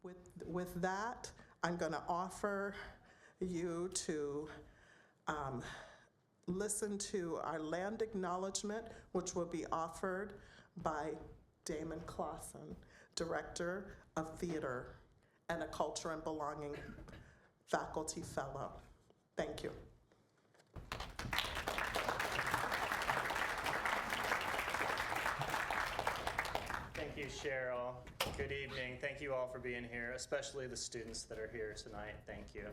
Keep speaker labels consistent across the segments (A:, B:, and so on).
A: With that, I'm going to offer you to listen to our land acknowledgement, which will be offered by Damon Clausen, Director of Theater and a Culture and Belonging Faculty Fellow. Thank you.
B: Thank you, Cheryl. Good evening. Thank you all for being here, especially the students that are here tonight. Thank you.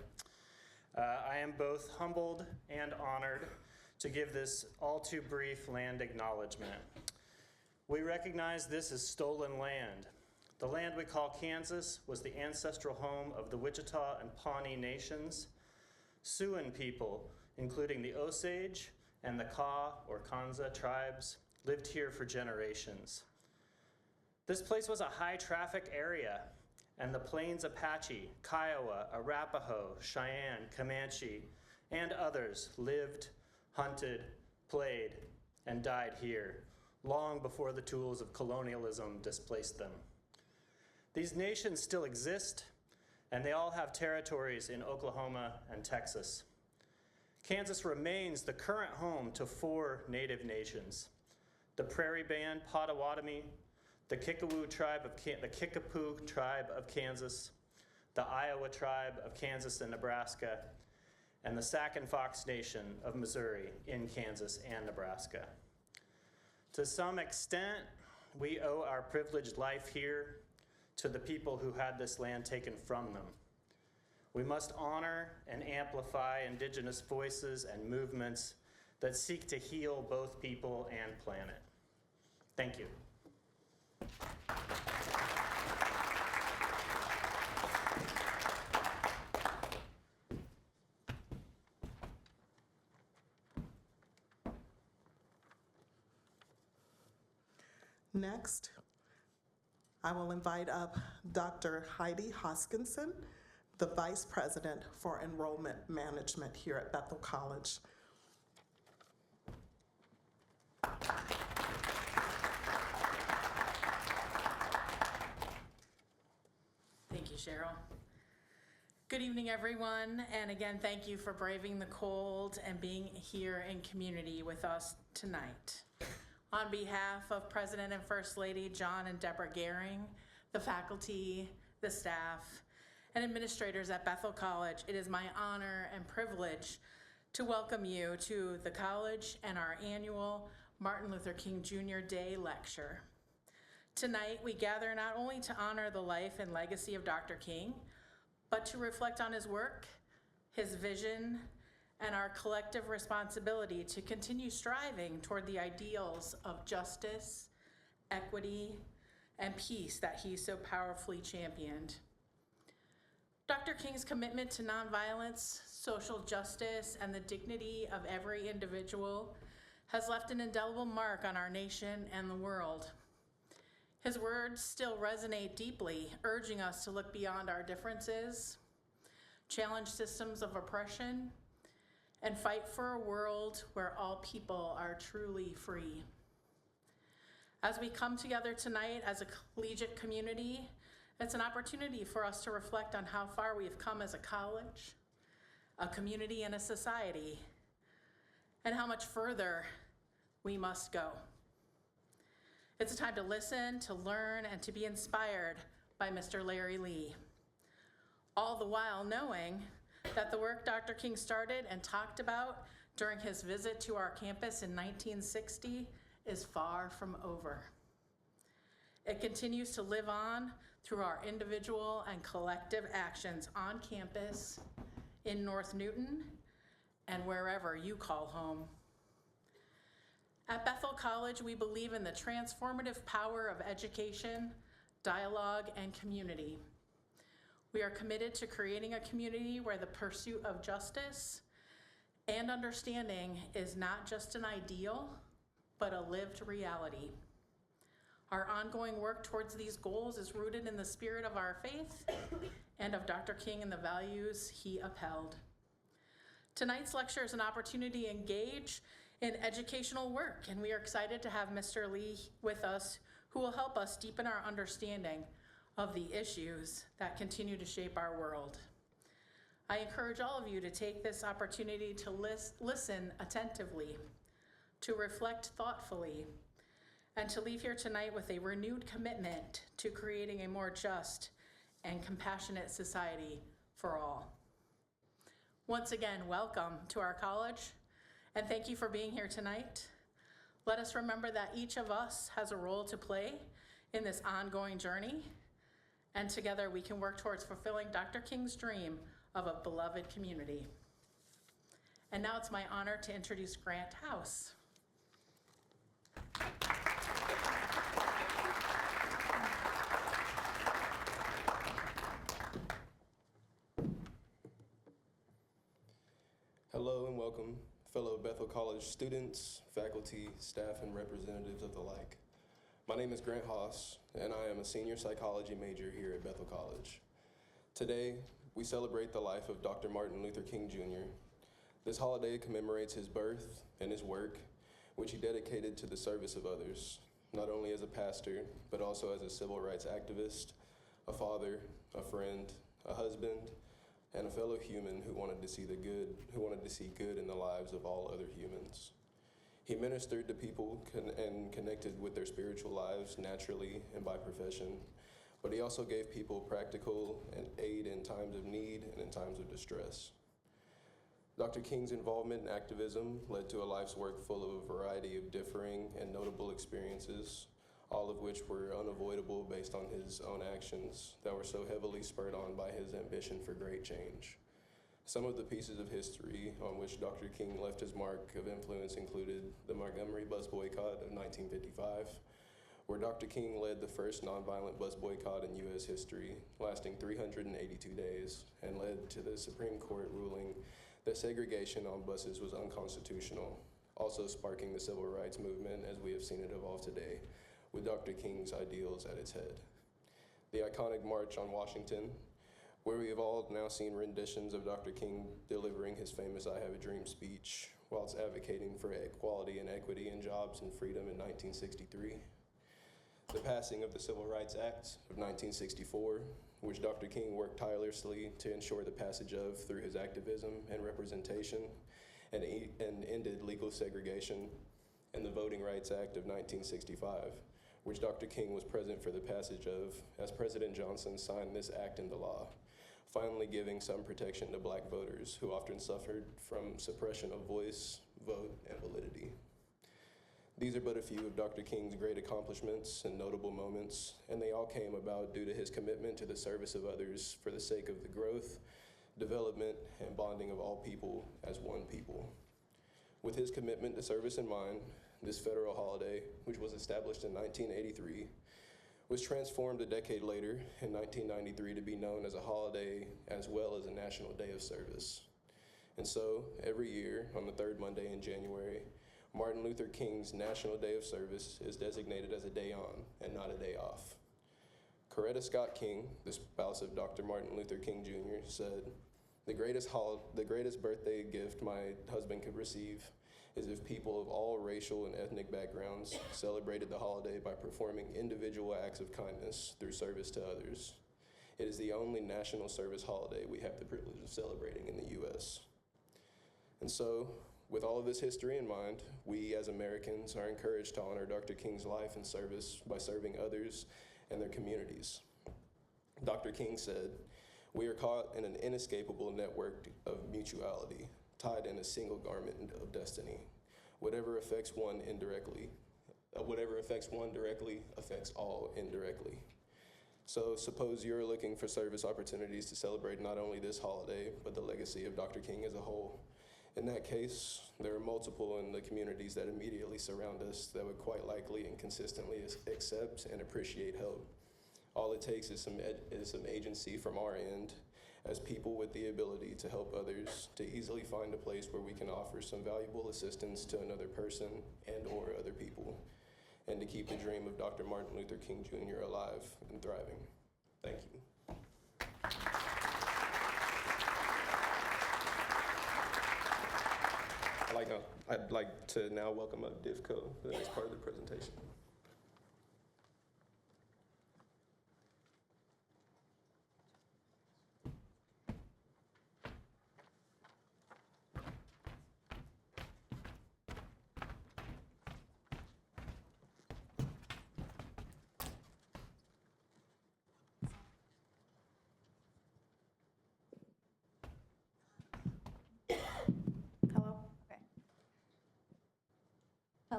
B: I am both humbled and honored to give this all too brief land acknowledgement. We recognize this is stolen land. The land we call Kansas was the ancestral home of the Wichita and Pawnee nations. Siouan people, including the Osage and the Kaw or Kanza tribes, lived here for generations. This place was a high-traffic area, and the Plains Apache, Kiowa, Arapaho, Cheyenne, Comanche, and others lived, hunted, played, and died here, long before the tools of colonialism displaced them. These nations still exist, and they all have territories in Oklahoma and Texas. Kansas remains the current home to 4 native nations: the Prairie Band Potawatomi, the Kickapoo tribe of Kansas, the Iowa tribe of Kansas and Nebraska, and the Sac and Fox Nation of Missouri in Kansas and Nebraska. To some extent, we owe our privileged life here to the people who had this land taken from them. We must honor and amplify indigenous voices and movements that seek to heal both people and planet. Thank you.
A: Next, I will invite up Dr. Heidi Hoskinson, the Vice President for Enrollment Management here at Bethel College.
C: Thank you, Cheryl. Good evening, everyone, and again, thank you for braving the cold and being here in community with us tonight. On behalf of President and First Lady John and Deborah Gehring, the faculty, the staff, and administrators at Bethel College, it is my honor and privilege to welcome you to the college and our annual Martin Luther King Jr. Day Lecture. Tonight, we gather not only to honor the life and legacy of Dr. King, but to reflect on his work, his vision, and our collective responsibility to continue striving toward the ideals of justice, equity, and peace that he so powerfully championed. Dr. King's commitment to nonviolence, social justice, and the dignity of every individual has left an indelible mark on our nation and the world. His words still resonate deeply, urging us to look beyond our differences, challenge systems of oppression, and fight for a world where all people are truly free. As we come together tonight as a collegiate community, it's an opportunity for us to reflect on how far we've come as a college, a community, and a society, and how much further we must go. It's a time to listen, to learn, and to be inspired by Mr. Larry Lee, all the while knowing that the work Dr. King started and talked about during his visit to our campus in 1960 is far from over. It continues to live on through our individual and collective actions on campus, in North Newton, and wherever you call home. At Bethel College, we believe in the transformative power of education, dialogue, and community. We are committed to creating a community where the pursuit of justice and understanding is not just an ideal, but a lived reality. Our ongoing work towards these goals is rooted in the spirit of our faith and of Dr. King and the values he upheld. Tonight's lecture is an opportunity to engage in educational work, and we are excited to have Mr. Lee with us, who will help us deepen our understanding of the issues that continue to shape our world. I encourage all of you to take this opportunity to listen attentively, to reflect thoughtfully, and to leave here tonight with a renewed commitment to creating a more just and compassionate society for all. Once again, welcome to our college, and thank you for being here tonight. Let us remember that each of us has a role to play in this ongoing journey, and together we can work towards fulfilling Dr. King's dream of a beloved community. And now it's my honor to introduce Grant House.
D: Hello and welcome, fellow Bethel College students, faculty, staff, and representatives of the like. My name is Grant Haas, and I am a senior psychology major here at Bethel College. Today, we celebrate the life of Dr. Martin Luther King Jr. This holiday commemorates his birth and his work, which he dedicated to the service of others, not only as a pastor, but also as a civil rights activist, a father, a friend, a husband, and a fellow human who wanted to see good in the lives of all other humans. He ministered to people and connected with their spiritual lives naturally and by profession, but he also gave people practical and aid in times of need and in times of distress. Dr. King's involvement in activism led to a life's work full of a variety of differing and notable experiences, all of which were unavoidable based on his own actions that were so heavily spurred on by his ambition for great change. Some of the pieces of history on which Dr. King left his mark of influence included the Montgomery bus boycott of 1955, where Dr. King led the first nonviolent bus boycott in U.S. history, lasting 382 days, and led to the Supreme Court ruling that segregation on buses was unconstitutional, also sparking the civil rights movement as we have seen it evolve today, with Dr. King's ideals at its head. The iconic March on Washington, where we have all now seen renditions of Dr. King delivering his famous I Have a Dream speech whilst advocating for equality and equity in jobs and freedom in 1963. The passing of the Civil Rights Act of 1964, which Dr. King worked tirelessly to ensure the passage of through his activism and representation, and ended legal segregation, and the Voting Rights Act of 1965, which Dr. King was present for the passage of as President Johnson signed this act into law, finally giving some protection to Black voters who often suffered from suppression of voice, vote, and validity. These are but a few of Dr. King's great accomplishments and notable moments, and they all came about due to his commitment to the service of others for the sake of the growth, development, and bonding of all people as one people. With his commitment to service in mind, this federal holiday, which was established in 1983, was transformed a decade later in 1993 to be known as a holiday as well as a National Day of Service. And so, every year on the third Monday in January, Martin Luther King's National Day of Service is designated as a day on and not a day off. Coretta Scott King, the spouse of Dr. Martin Luther King Jr., said, the greatest birthday gift my husband could receive is if people of all racial and ethnic backgrounds celebrated the holiday by performing individual acts of kindness through service to others. It is the only national service holiday we have the privilege of celebrating in the U.S. And so, with all of this history in mind, we as Americans are encouraged to honor Dr. King's life and service by serving others and their communities. Dr. King said, "We are caught in an inescapable network of mutuality, tied in a single garment of destiny. Whatever affects one directly affects all indirectly." So suppose you're looking for service opportunities to celebrate not only this holiday, but the legacy of Dr. King as a whole. In that case, there are multiple in the communities that immediately surround us that would quite likely and consistently accept and appreciate help. All it takes is some agency from our end as people with the ability to help others to easily find a place where we can offer some valuable assistance to another person and or other people, and to keep the dream of Dr. Martin Luther King Jr. alive and thriving. Thank you. I'd like to now welcome up DIVCO for the next part of the presentation.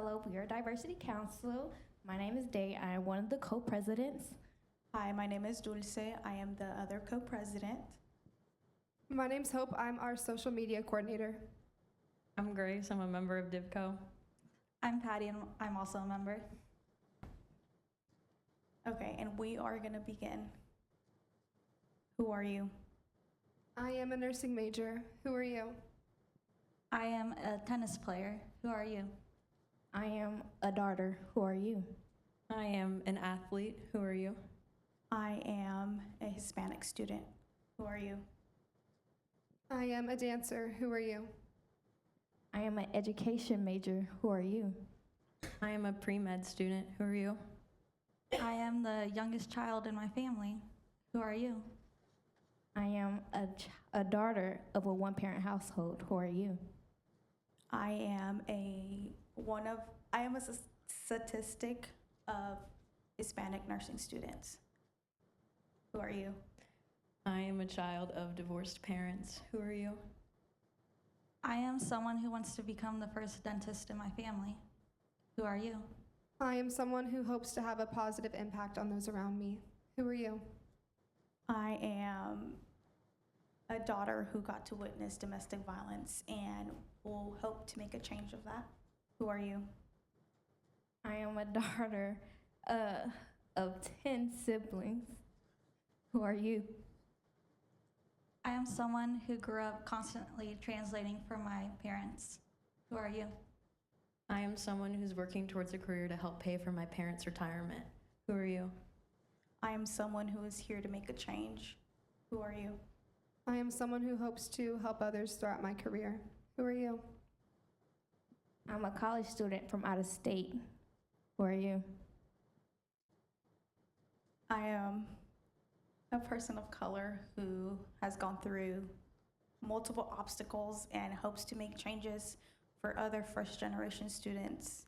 E: Hello, we are Diversity Council. My name is Day. I am one of the co-presidents.
F: Hi, my name is Dulce. I am the other co-president.
G: My name's Hope. I'm our social media coordinator.
H: I'm Grace. I'm a member of DivCo.
I: I'm Patty, and I'm also a member.
F: Okay, and we are going to begin. Who are you?
G: I am a nursing major. Who are you?
I: I am a tennis player. Who are you?
E: I am a daughter. Who are you?
H: I am an athlete. Who are you?
F: I am a Hispanic student. Who are you?
G: I am a dancer. Who are you?
E: I am an education major. Who are you?
H: I am a pre-med student. Who are you?
I: I am the youngest child in my family. Who are you?
E: I am a daughter of a one-parent household. Who are you?
F: I am a statistic of Hispanic nursing students. Who are you?
H: I am a child of divorced parents. Who are you?
I: I am someone who wants to become the first dentist in my family. Who are you?
G: I am someone who hopes to have a positive impact on those around me. Who are you?
F: I am a daughter who got to witness domestic violence and will hope to make a change of that. Who are you?
E: I am a daughter of 10 siblings. Who are you?
I: I am someone who grew up constantly translating for my parents. Who are you?
H: I am someone who's working towards a career to help pay for my parents' retirement. Who are you?
F: I am someone who is here to make a change. Who are you?
G: I am someone who hopes to help others throughout my career. Who are you?
E: I'm a college student from out of state. Who are you?
F: I am a person of color who has gone through multiple obstacles and hopes to make changes for other first-generation students.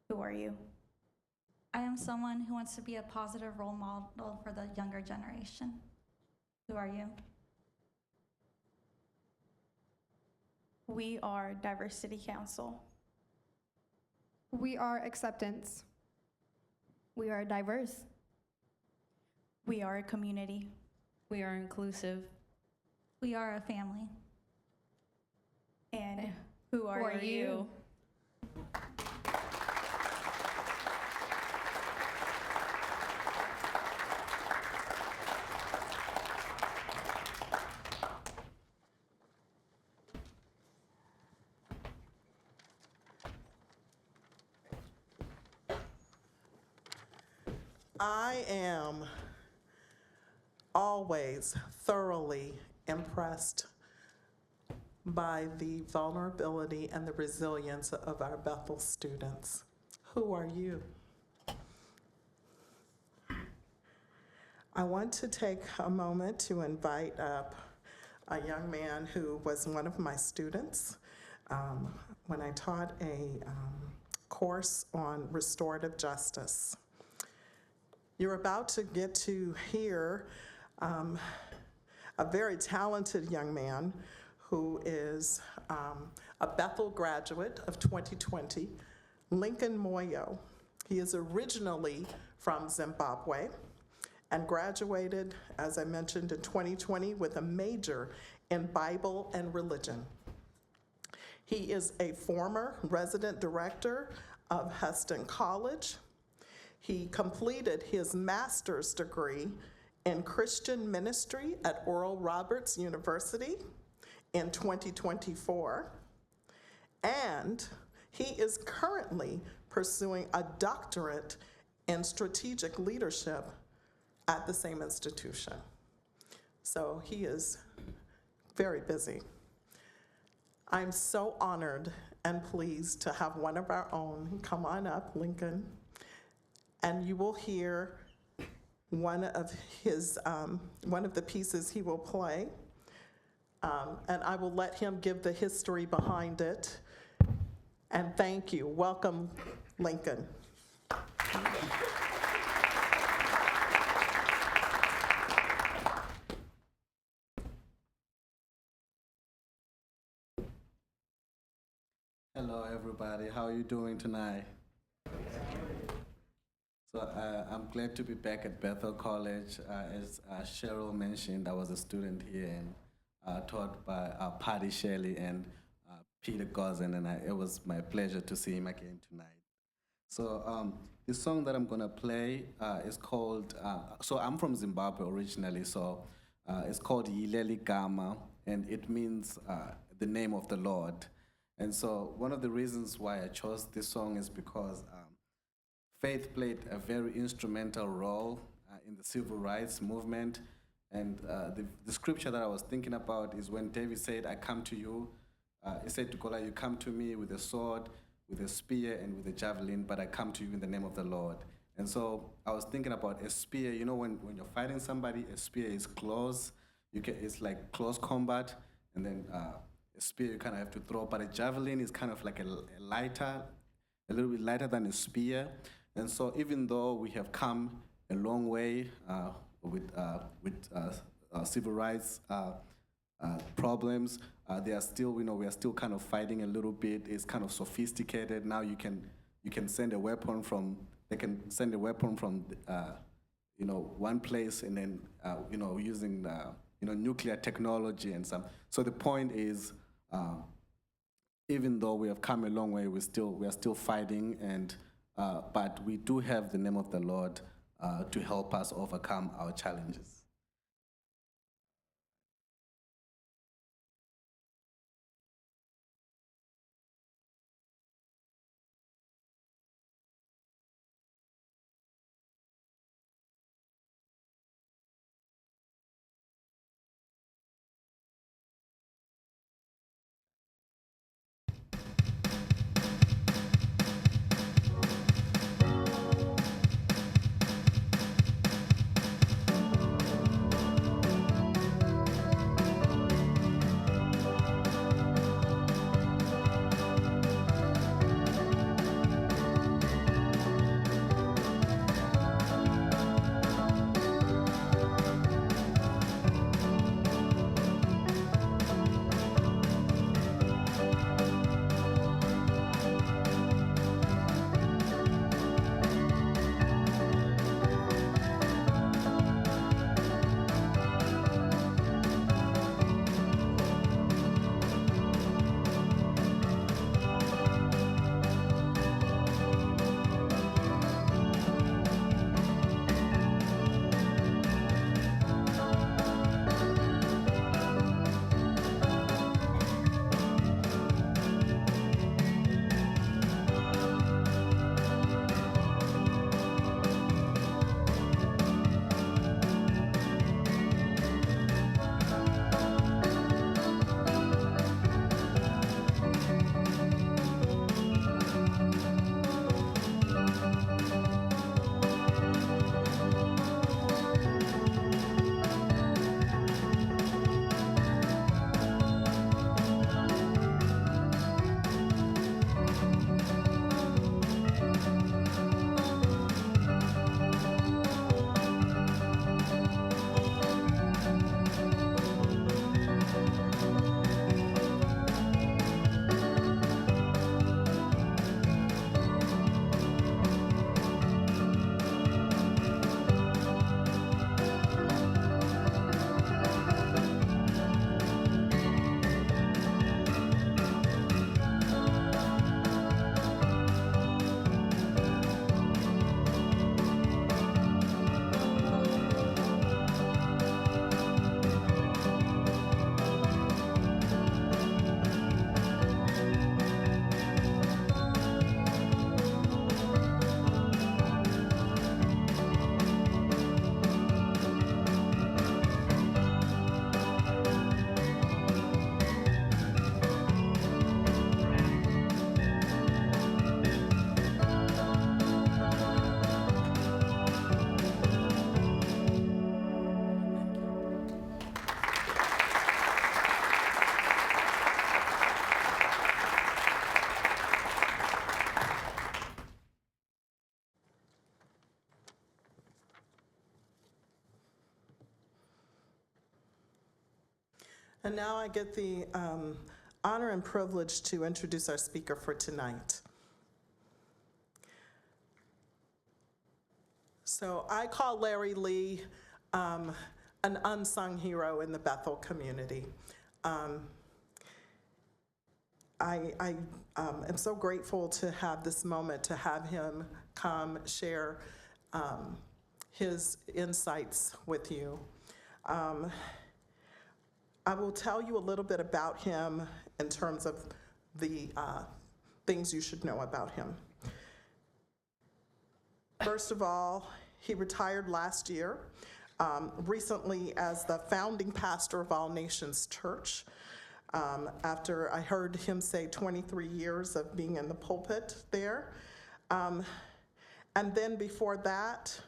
F: Who are you?
I: I am someone who wants to be a positive role model for the younger generation. Who are you?
F: We are Diversity Council.
G: We are acceptance.
E: We are diverse.
F: We are a community.
H: We are inclusive.
I: We are a family.
F: And who are you?
A: I am always thoroughly impressed by the vulnerability and the resilience of our Bethel students. Who are you? I want to take a moment to invite up a young man who was one of my students when I taught a course on restorative justice. You're about to get to hear a very talented young man who is a Bethel graduate of 2020, Lincoln Moyo. He is originally from Zimbabwe and graduated, as I mentioned, in 2020 with a major in Bible and religion. He is a former resident director of Heston College. He completed his master's degree in Christian ministry at Oral Roberts University in 2024, and he is currently pursuing a doctorate in strategic leadership at the same institution. So he is very busy. I'm so honored and pleased to have one of our own. Come on up, Lincoln. And you will hear one of the pieces he will play. And I will let him give the history behind it. And thank you. Welcome, Lincoln.
J: Hello, everybody. How are you doing tonight? So I'm glad to be back at Bethel College. As Cheryl mentioned, I was a student here and taught by Patty Shelley and Peter Gozin, and it was my pleasure to see him again tonight. So the song that I'm gonna play is called, so I'm from Zimbabwe originally, so it's called Yileli Gama, and it means the name of the Lord. And so one of the reasons why I chose this song is because faith played a very instrumental role in the civil rights movement. And the scripture that I was thinking about is when David said, I come to you. He said to Goliath, you come to me with a sword, with a spear, and with a javelin, but I come to you in the name of the Lord. And so I was thinking about a spear. You know, when you're fighting somebody, a spear is close. It's like close combat. And then a spear you kind of have to throw. But a javelin is kind of like a little bit lighter than a spear. And so even though we have come a long way with civil rights problems, they are still, we are still kind of fighting a little bit. It's kind of sophisticated. Now you can send a weapon from, they can send a weapon from, one place and then, using, nuclear technology and some. So the point is, even though we have come a long way, we are still fighting, and but we do have the name of the Lord to help us overcome our challenges.
A: And now I get the honor and privilege to introduce our speaker for tonight. So I call Larry Lee an unsung hero in the Bethel community. I am so grateful to have this moment, to have him come share his insights with you. I will tell you a little bit about him in terms of the things you should know about him. First of all, he retired last year, recently as the founding pastor of All Nations Church, after I heard him say 23 years of being in the pulpit there. And then before that,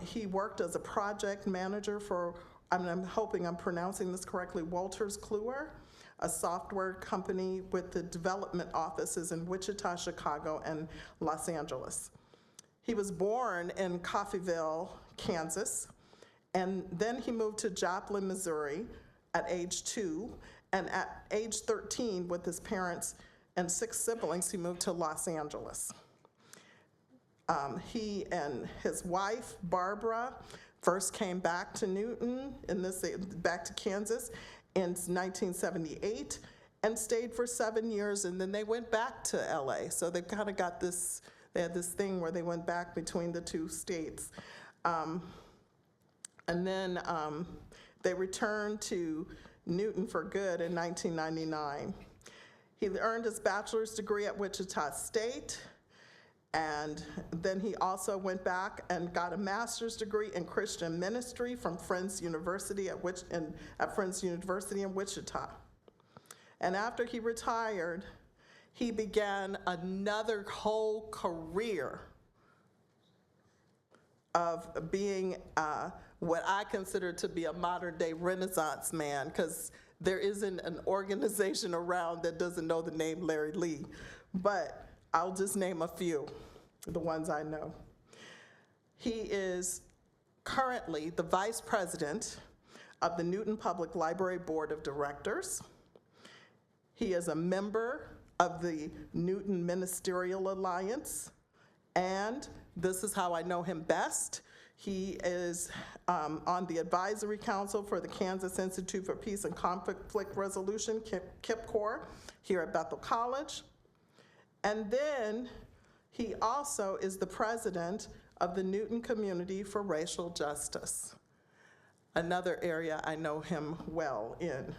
A: he worked as a project manager for, I'm hoping I'm pronouncing this correctly, Wolters Kluwer, a software company with the development offices in Wichita, Chicago, and Los Angeles. He was born in Coffeyville, Kansas, and then he moved to Joplin, Missouri at age 2, and at age 13, with his parents and 6 siblings, he moved to Los Angeles. He and his wife, Barbara, first came back to Newton, back to Kansas in 1978, and stayed for 7 years, and then they went back to LA. So they've kind of got this, they had this thing where they went back between the 2 states. And then they returned to Newton for good in 1999. He earned his bachelor's degree at Wichita State, and then he also went back and got a master's degree in Christian ministry from Friends University at Friends University in Wichita. And after he retired, he began another whole career of being what I consider to be a modern day Renaissance man, because there isn't an organization around that doesn't know the name Larry Lee. But I'll just name a few, the ones I know. He is currently the vice president of the Newton Public Library Board of Directors. He is a member of the Newton Ministerial Alliance, and this is how I know him best. He is on the advisory council for the Kansas Institute for Peace and Conflict Resolution, KIPCOR, here at Bethel College. And then he also is the president of the Newton Community for Racial Justice, another area I know him well in.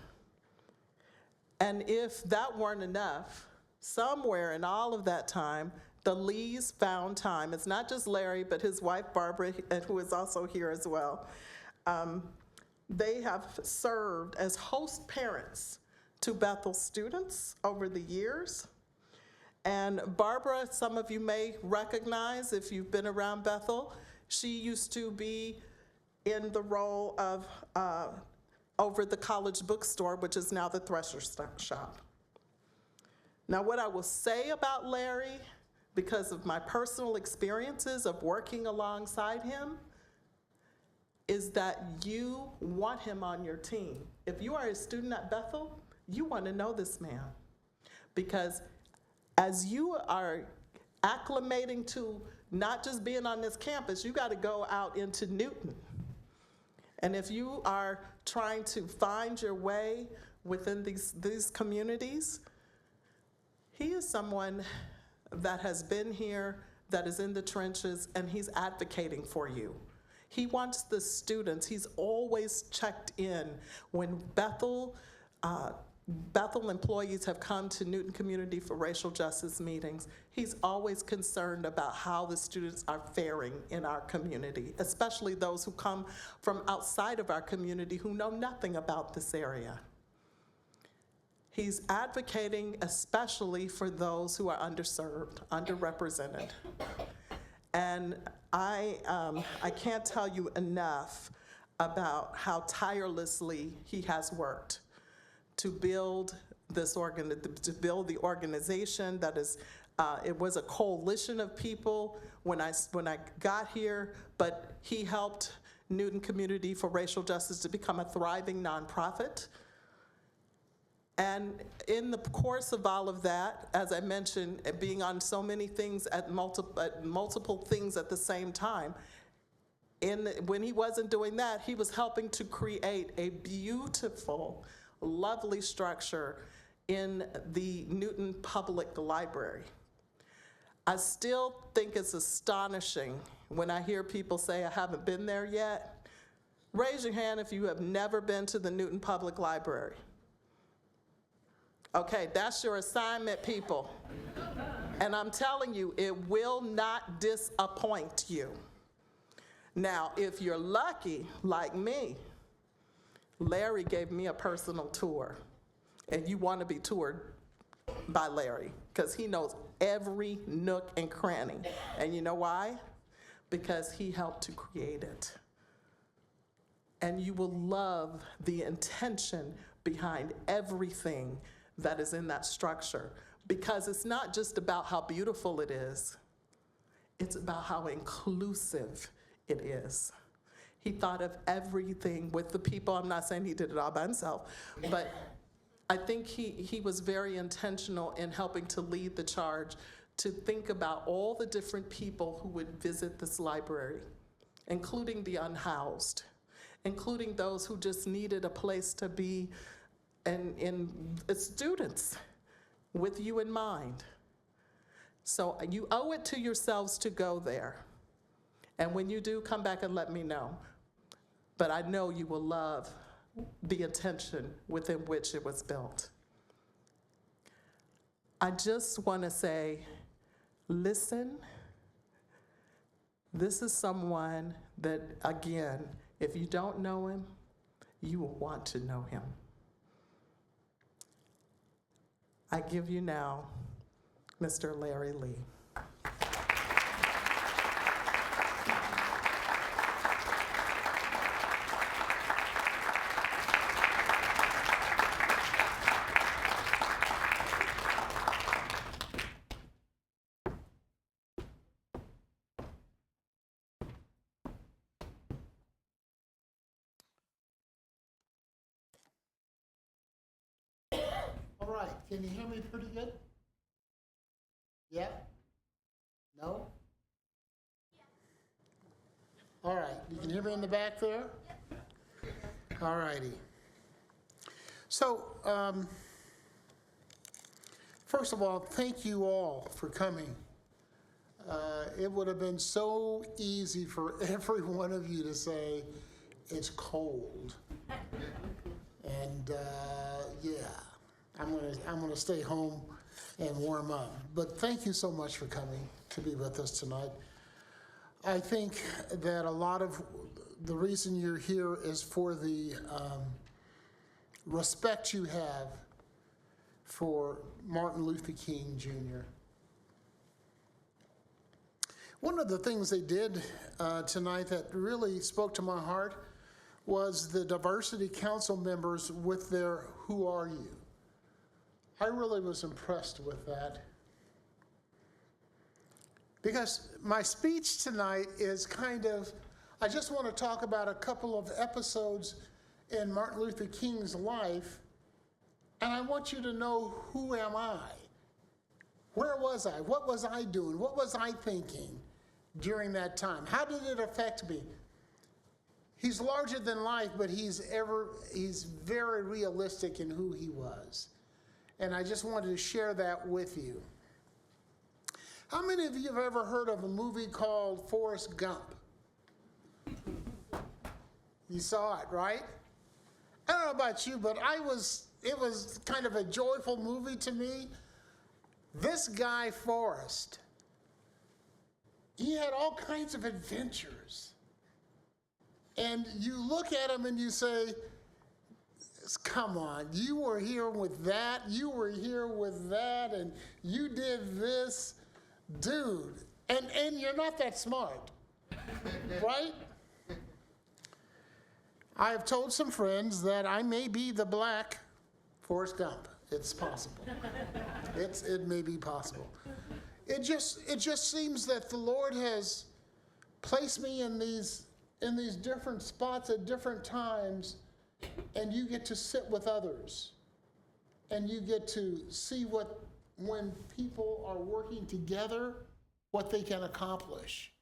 A: And if that weren't enough, somewhere in all of that time, the Lees found time. It's not just Larry, but his wife, Barbara, who is also here as well. They have served as host parents to Bethel students over the years. And Barbara, some of you may recognize if you've been around Bethel, she used to be in the role of over the college bookstore, which is now the Thresher Shop. Now, what I will say about Larry, because of my personal experiences of working alongside him, is that you want him on your team. If you are a student at Bethel, you want to know this man, because as you are acclimating to not just being on this campus, you got to go out into Newton. And if you are trying to find your way within these communities, he is someone that has been here, that is in the trenches, and he's advocating for you. He wants the students, he's always checked in when Bethel employees have come to Newton Community for Racial Justice meetings. He's always concerned about how the students are faring in our community, especially those who come from outside of our community who know nothing about this area. He's advocating especially for those who are underserved, underrepresented. And I can't tell you enough about how tirelessly he has worked to build this the organization that is, it was a coalition of people when I got here, but he helped Newton Community for Racial Justice to become a thriving nonprofit. And in the course of all of that, as I mentioned, being on so many things at multiple things at the same time, when he wasn't doing that, he was helping to create a beautiful, lovely structure in the Newton Public Library. I still think it's astonishing when I hear people say, I haven't been there yet. Raise your hand if you have never been to the Newton Public Library. Okay, that's your assignment, people. And I'm telling you, it will not disappoint you. Now, if you're lucky, like me, Larry gave me a personal tour, and you want to be toured by Larry, because he knows every nook and cranny. And you know why? Because he helped to create it. And you will love the intention behind everything that is in that structure, because it's not just about how beautiful it is, it's about how inclusive it is. He thought of everything with the people. I'm not saying he did it all by himself, but I think he was very intentional in helping to lead the charge to think about all the different people who would visit this library, including the unhoused, including those who just needed a place to be, and students with you in mind. So you owe it to yourselves to go there. And when you do, come back and let me know. But I know you will love the intention within which it was built. I just want to say, listen. This is someone that, again, if you don't know him, you will want to know him. I give you now Mr. Larry Lee.
K: All right, can you hear me pretty good? Yeah? No? All right, you can hear me in the back there? All righty. So, first of all, thank you all for coming. It would have been so easy for every one of you to say, it's cold. And yeah, I'm gonna stay home and warm up. But thank you so much for coming to be with us tonight. I think that a lot of the reason you're here is for the respect you have for Martin Luther King Jr. One of the things they did tonight that really spoke to my heart was the diversity council members with their "Who are you?" I really was impressed with that. Because my speech tonight is I just want to talk about a couple of episodes in Martin Luther King's life, and I want you to know, who am I? Where was I? What was I doing? What was I thinking during that time? How did it affect me? He's larger than life, but he's very realistic in who he was. And I just wanted to share that with you. How many of you have ever heard of a movie called Forrest Gump? You saw it, right? I don't know about you, but it was kind of a joyful movie to me. This guy, Forrest, he had all kinds of adventures. And you look at him and you say, come on, you were here with that, you were here with that, and you did this. Dude, and you're not that smart, right? I have told some friends that I may be the black Forrest Gump. It's possible. It may be possible. It just seems that the Lord has placed me in these different spots at different times, and you get to sit with others. and you get to see when people are working together, what they can accomplish.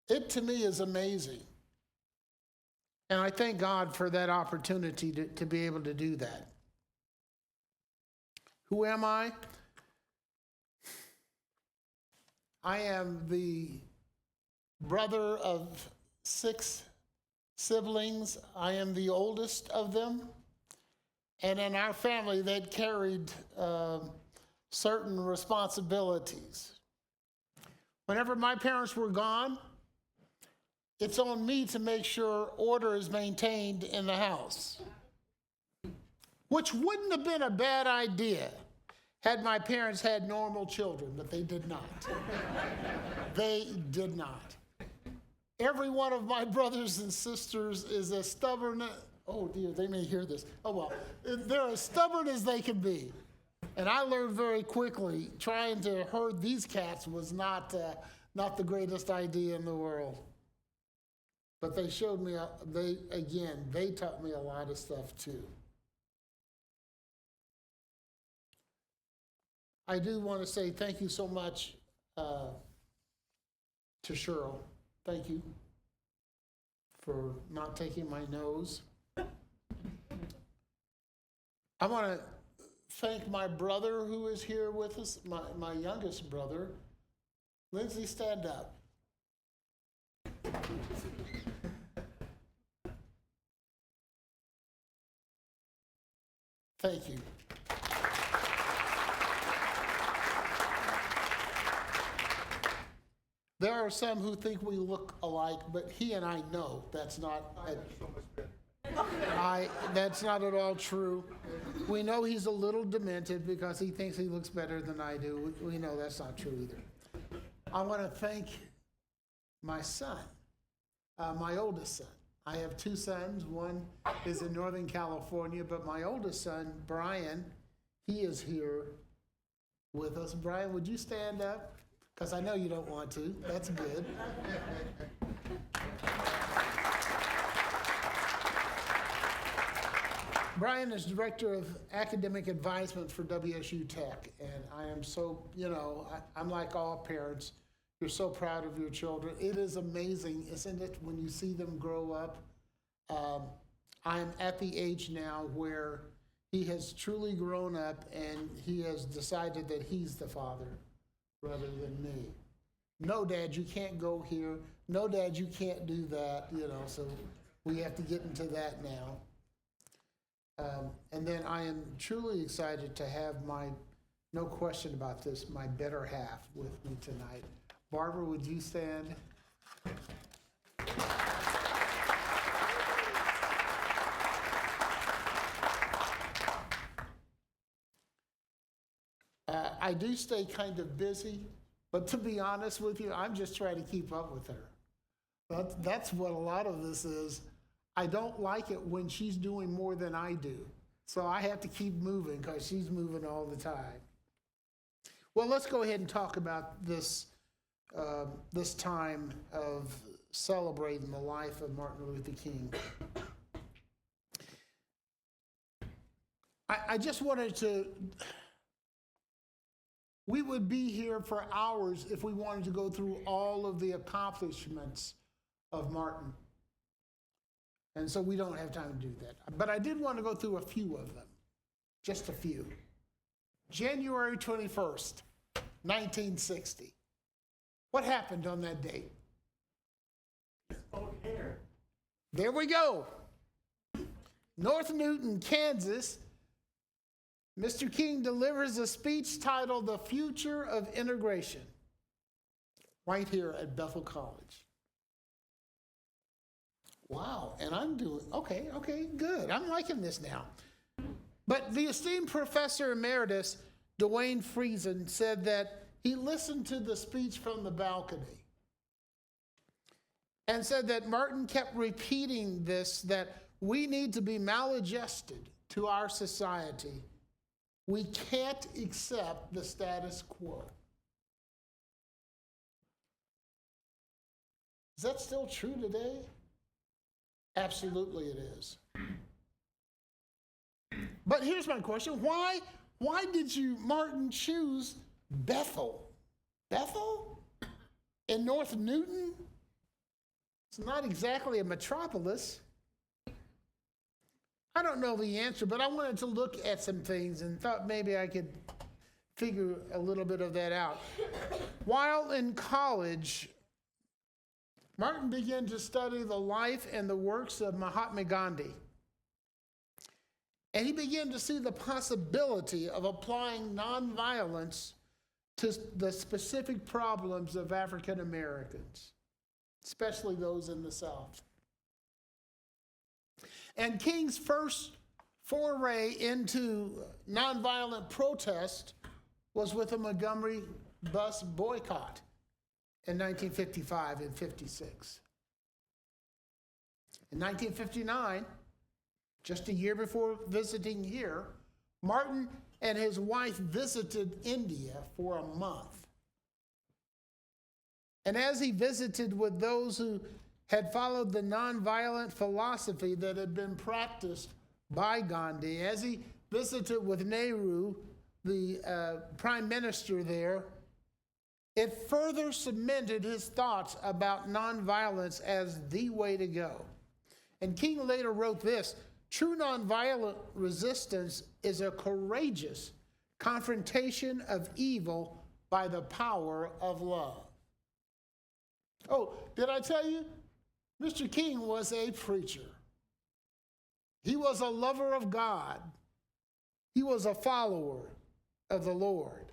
K: It, to me, is amazing. And I thank God for that opportunity to be able to do that. Who am I? I am the brother of 6 siblings. I am the oldest of them. And in our family, they'd carried certain responsibilities. Whenever my parents were gone, it's on me to make sure order is maintained in the house, which wouldn't have been a bad idea had my parents had normal children, but they did not. They did not. Every one of my brothers and sisters is as stubborn. Oh dear, they may hear this. Oh well, they're as stubborn as they can be. And I learned very quickly trying to herd these cats was not the greatest idea in the world. But they showed me, they taught me a lot of stuff too. I do want to say thank you so much to Cheryl. Thank you for not taking my nose. I want to thank my brother who is here with us, my youngest brother. Lindsay, stand up. Thank you. There are some who think we look alike, but he and I know that's not. That's not at all true. We know he's a little demented because he thinks he looks better than I do. We know that's not true either. I want to thank my son, my oldest son. I have 2 sons. One is in Northern California, but my oldest son, Brian, he is here with us. Brian, would you stand up? Because I know you don't want to. That's good. Brian is Director of Academic Advisement for WSU Tech, and I am so, I'm like all parents. You're so proud of your children. It is amazing, isn't it, when you see them grow up? I'm at the age now where he has truly grown up and he has decided that he's the father rather than me. No, Dad, you can't go here. No, Dad, you can't do that, so we have to get into that now. And then I am truly excited to have no question about this, my better half with me tonight. Barbara, would you stand? I do stay kind of busy, but to be honest with you, I'm just trying to keep up with her. That's what a lot of this is. I don't like it when she's doing more than I do. So I have to keep moving because she's moving all the time. Well, let's go ahead and talk about this time of celebrating the life of Martin Luther King. I just wanted to, we would be here for hours if we wanted to go through all of the accomplishments of Martin. And so we don't have time to do that. But I did want to go through a few of them, just a few. January 21st, 1960. What happened on that date? There we go. North Newton, Kansas. Mr. King delivers a speech titled The Future of Integration, right here at Bethel College. Wow, and I'm doing, okay, good. I'm liking this now. But the esteemed Professor Emeritus, Dwayne Friesen, said that he listened to the speech from the balcony and said that Martin kept repeating this, that we need to be maladjusted to our society. We can't accept the status quo. Is that still true today? Absolutely it is. But here's my question. Why did you, Martin, choose Bethel? Bethel? In North Newton? It's not exactly a metropolis. I don't know the answer, but I wanted to look at some things and thought maybe I could figure a little bit of that out. While in college, Martin began to study the life and the works of Mahatma Gandhi. And he began to see the possibility of applying nonviolence to the specific problems of African Americans, especially those in the South. And King's first foray into nonviolent protest was with the Montgomery bus boycott in 1955 and 56. In 1959, just a year before visiting here, Martin and his wife visited India for a month. And as he visited with those who had followed the nonviolent philosophy that had been practiced by Gandhi, as he visited with Nehru, the prime minister there, it further cemented his thoughts about nonviolence as the way to go. And King later wrote this: true nonviolent resistance is a courageous confrontation of evil by the power of love. Oh, did I tell you? Mr. King was a preacher. He was a lover of God. He was a follower of the Lord.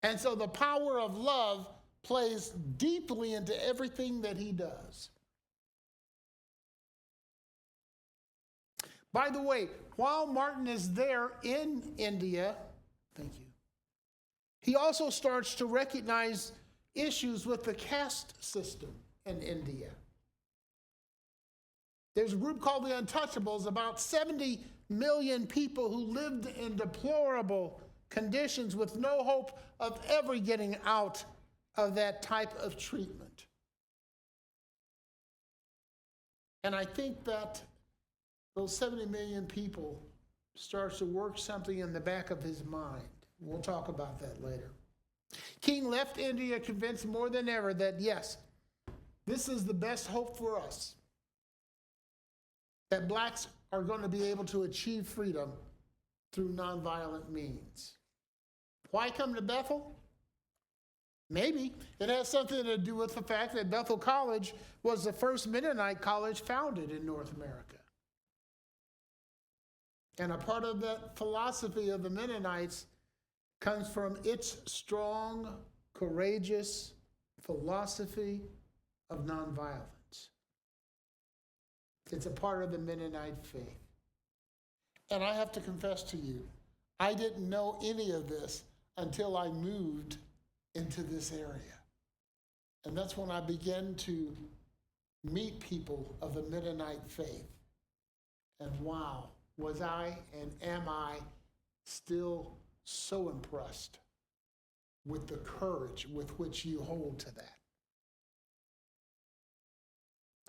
K: And so the power of love plays deeply into everything that he does. By the way, while Martin is there in India, thank you, he also starts to recognize issues with the caste system in India. There's a group called the Untouchables, about 70 million people who lived in deplorable conditions with no hope of ever getting out of that type of treatment. And I think that those 70 million people starts to work something in the back of his mind. We'll talk about that later. King left India convinced more than ever that, yes, this is the best hope for us, that blacks are going to be able to achieve freedom through nonviolent means. Why come to Bethel? Maybe it has something to do with the fact that Bethel College was the first Mennonite college founded in North America. And a part of that philosophy of the Mennonites comes from its strong, courageous philosophy of nonviolence. It's a part of the Mennonite faith. And I have to confess to you, I didn't know any of this until I moved into this area. And that's when I began to meet people of the Mennonite faith. And wow, was I and am I still so impressed with the courage with which you hold to that.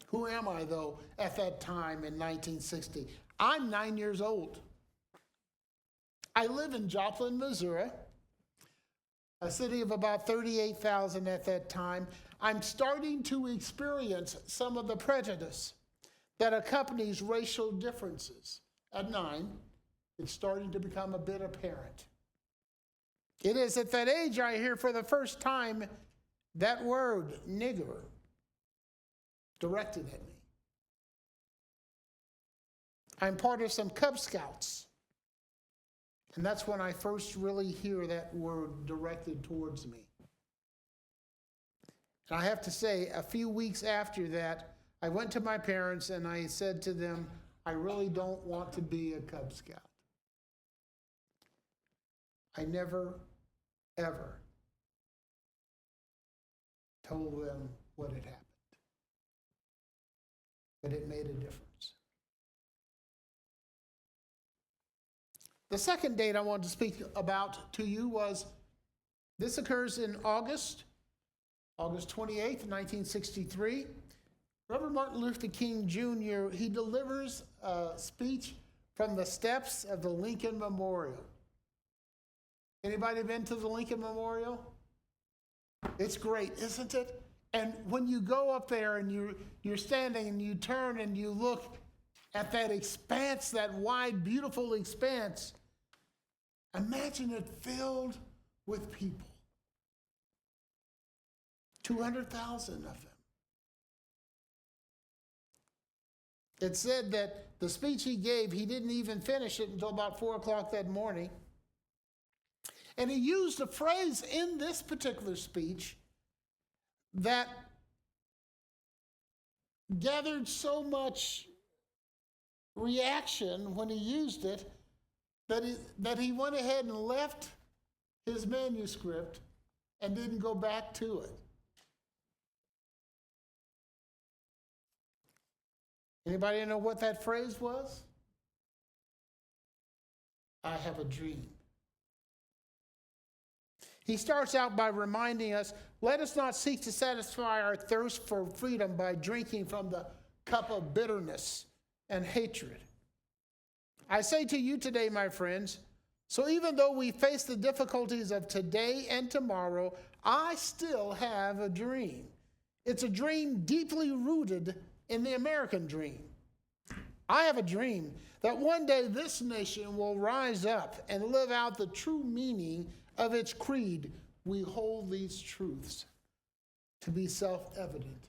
K: Who am I, though, at that time in 1960? I'm 9 years old. I live in Joplin, Missouri, a city of about 38,000 at that time. I'm starting to experience some of the prejudice that accompanies racial differences. At 9, it's starting to become a bit apparent. It is at that age I hear for the first time that word, nigger, directed at me. I'm part of some Cub Scouts, and that's when I first really hear that word directed towards me. And I have to say, a few weeks after that, I went to my parents and I said to them, I really don't want to be a Cub Scout. I never, ever told them what had happened. But it made a difference. The second date I wanted to speak about to you was, this occurs in August 28th, 1963. Reverend Martin Luther King Jr., he delivers a speech from the steps of the Lincoln Memorial. Anybody been to the Lincoln Memorial? It's great, isn't it? And when you go up there and you're standing and you turn and you look at that expanse, that wide, beautiful expanse, imagine it filled with people. 200,000 of them. It said that the speech he gave, he didn't even finish it until about 4 o'clock that morning. And he used a phrase in this particular speech that gathered so much reaction when he used it that he went ahead and left his manuscript and didn't go back to it. Anybody know what that phrase was? I have a dream. He starts out by reminding us, let us not seek to satisfy our thirst for freedom by drinking from the cup of bitterness and hatred. I say to you today, my friends, so even though we face the difficulties of today and tomorrow, I still have a dream. It's a dream deeply rooted in the American dream. I have a dream that one day this nation will rise up and live out the true meaning of its creed. We hold these truths to be self-evident,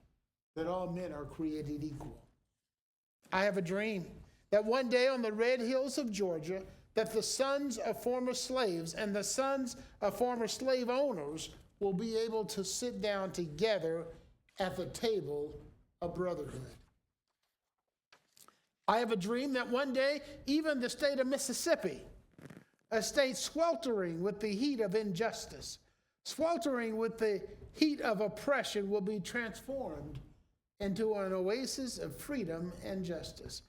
K: that all men are created equal. I have a dream that one day on the red hills of Georgia, that the sons of former slaves and the sons of former slave owners will be able to sit down together at the table of brotherhood. I have a dream that one day, even the state of Mississippi, a state sweltering with the heat of injustice, sweltering with the heat of oppression, will be transformed into an oasis of freedom and justice.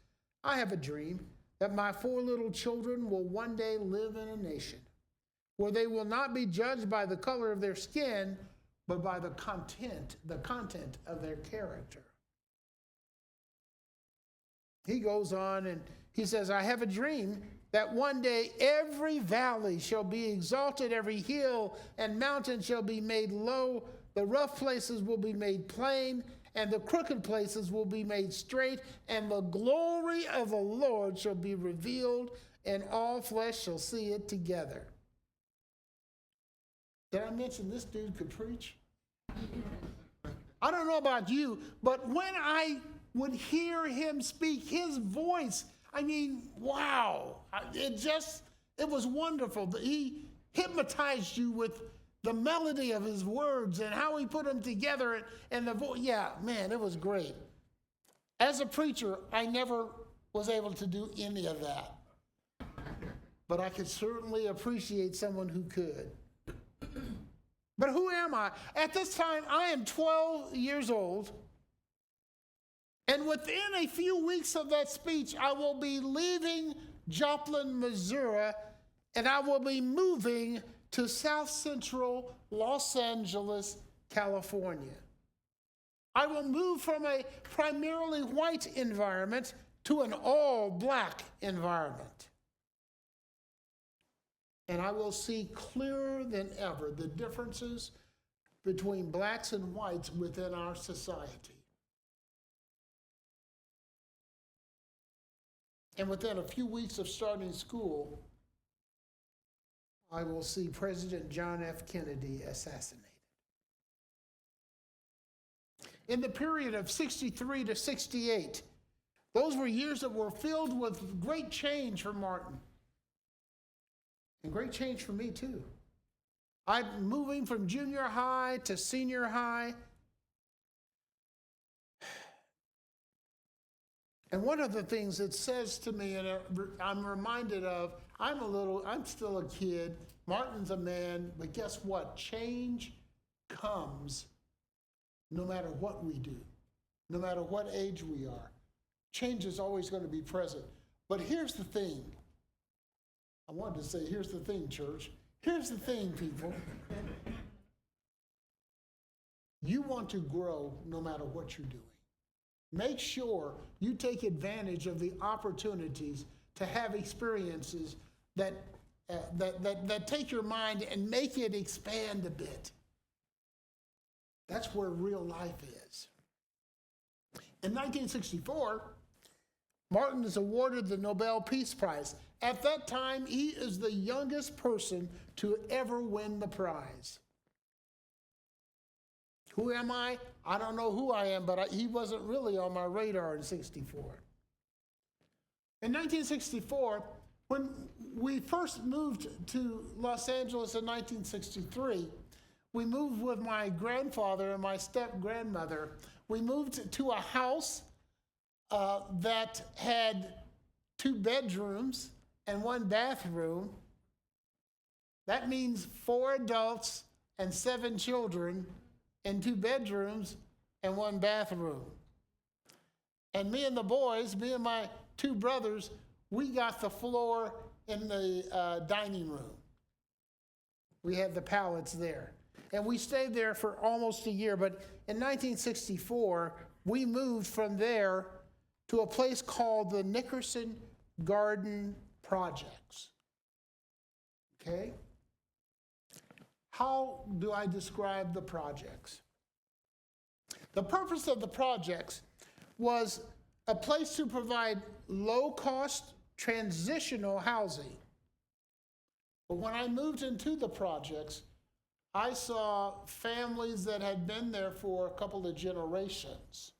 K: I have a dream that my 4 little children will one day live in a nation where they will not be judged by the color of their skin, but by the content of their character. He goes on and he says, I have a dream that one day every valley shall be exalted, every hill and mountain shall be made low, the rough places will be made plain, and the crooked places will be made straight, and the glory of the Lord shall be revealed, and all flesh shall see it together. Did I mention this dude could preach? I don't know about you, but when I would hear him speak, his voice, I mean, wow. It was wonderful. He hypnotized you with the melody of his words and how he put them together and the voice. Yeah, man, it was great. As a preacher, I never was able to do any of that. But I could certainly appreciate someone who could. But who am I? At this time, I am 12 years old. And within a few weeks of that speech, I will be leaving Joplin, Missouri, and I will be moving to South Central Los Angeles, California. I will move from a primarily white environment to an all-black environment. And I will see clearer than ever the differences between blacks and whites within our society. And within a few weeks of starting school, I will see President John F. Kennedy assassinated. In the period of 63 to 68, those were years that were filled with great change for Martin. And great change for me too. I'm moving from junior high to senior high. And one of the things it says to me, and I'm reminded of, I'm still a kid, Martin's a man, but guess what? Change comes no matter what we do, no matter what age we are. Change is always going to be present. But here's the thing. I wanted to say, here's the thing, church. Here's the thing, people. You want to grow no matter what you're doing. Make sure you take advantage of the opportunities to have experiences that take your mind and make it expand a bit. That's where real life is. In 1964, Martin is awarded the Nobel Peace Prize. At that time, he is the youngest person to ever win the prize. Who am I? I don't know who I am, but he wasn't really on my radar in 64. In 1964, when we first moved to Los Angeles in 1963, we moved with my grandfather and my step-grandmother. We moved to a house that had 2 bedrooms and 1 bathroom. That means 4 adults and 7 children in 2 bedrooms and 1 bathroom. And me and the boys, me and my 2 brothers, we got the floor in the dining room. We had the pallets there. And we stayed there for almost a year. But in 1964, we moved from there to a place called the Nickerson Garden Projects. Okay? How do I describe the projects? The purpose of the projects was a place to provide low-cost transitional housing. But when I moved into the projects, I saw families that had been there for a couple of generations.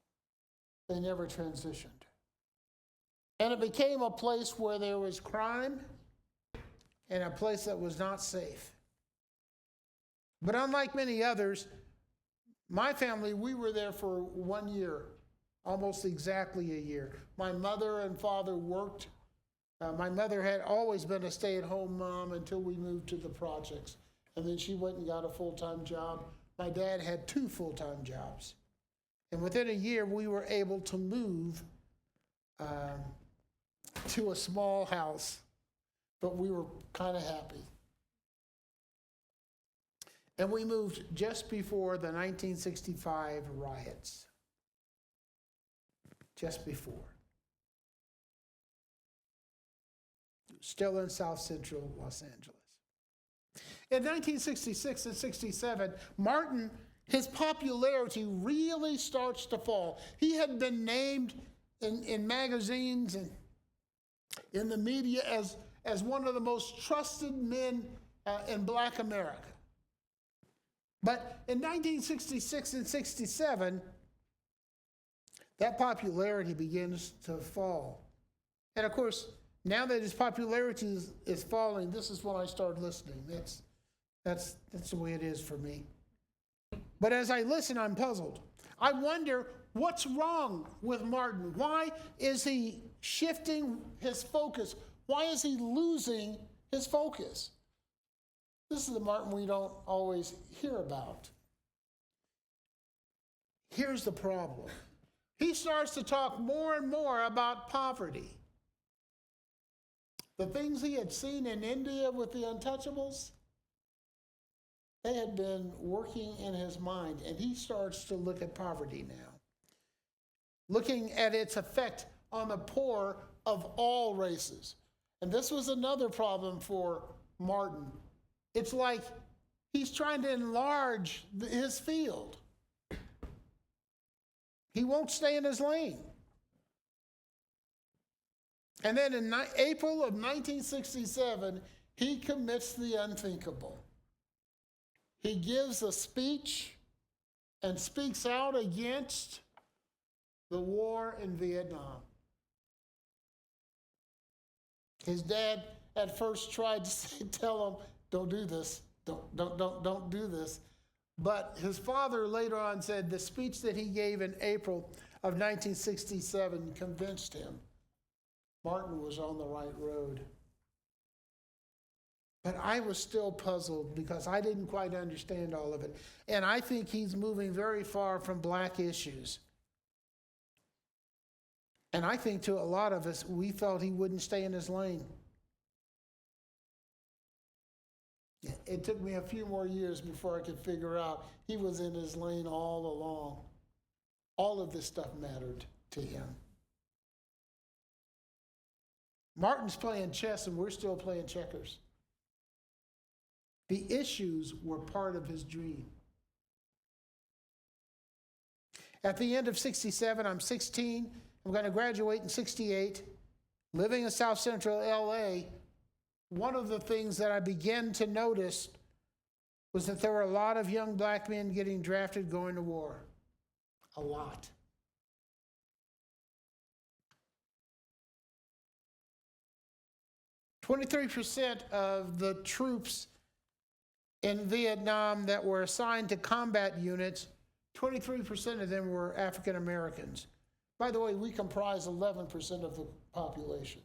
K: They never transitioned. And it became a place where there was crime and a place that was not safe. But unlike many others, my family, we were there for 1 year, almost exactly a year. My mother and father worked. My mother had always been a stay-at-home mom until we moved to the projects. And then she went and got a full-time job. My dad had 2 full-time jobs. And within a year, we were able to move to a small house, but we were kind of happy. And we moved just before the 1965 riots. Just before. Still in South Central Los Angeles. In 1966 and 67, Martin, his popularity really starts to fall. He had been named in magazines and in the media as one of the most trusted men in Black America. But in 1966 and 67, that popularity begins to fall. And of course, now that his popularity is falling, this is when I started listening. That's the way it is for me. But as I listen, I'm puzzled. I wonder what's wrong with Martin. Why is he shifting his focus? Why is he losing his focus? This is the Martin we don't always hear about. Here's the problem. He starts to talk more and more about poverty. The things he had seen in India with the untouchables, they had been working in his mind, and he starts to look at poverty now, looking at its effect on the poor of all races. And this was another problem for Martin. It's like he's trying to enlarge his field. He won't stay in his lane. And then in April of 1967, he commits the unthinkable. He gives a speech and speaks out against the war in Vietnam. His dad at first tried to tell him, don't do this, don't do this. But his father later on said the speech that he gave in April of 1967 convinced him Martin was on the right road. But I was still puzzled because I didn't quite understand all of it. And I think he's moving very far from Black issues. And I think to a lot of us, we felt he wouldn't stay in his lane. It took me a few more years before I could figure out he was in his lane all along. All of this stuff mattered to him. Martin's playing chess and we're still playing checkers. The issues were part of his dream. At the end of 67, I'm 16. I'm going to graduate in 68. Living in South Central LA, one of the things that I began to notice was that there were a lot of young black men getting drafted going to war. A lot. "23% of the troops in Vietnam that were assigned to combat units, 23% of them were African Americans. By the way, we comprise 11% of the population.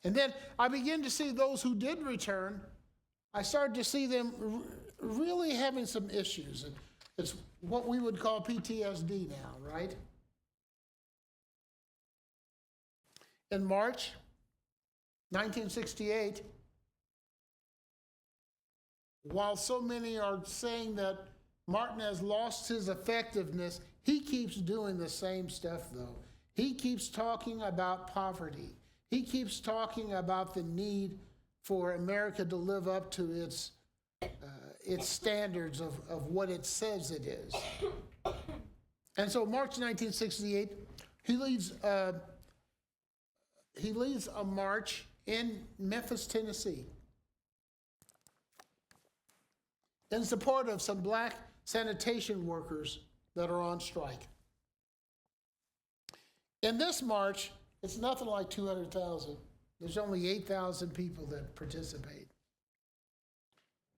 K: And then I began to see those who did return. I started to see them really having some issues. And it's what we would call PTSD now, right? In March 1968, while so many are saying that Martin has lost his effectiveness, he keeps doing the same stuff, though. He keeps talking about poverty. He keeps talking about the need for America to live up to its standards of what it says it is. And so March 1968, he leads a march in Memphis, Tennessee, in support of some black sanitation workers that are on strike. In this march, it's nothing like 200,000. There's only 8,000 people that participate.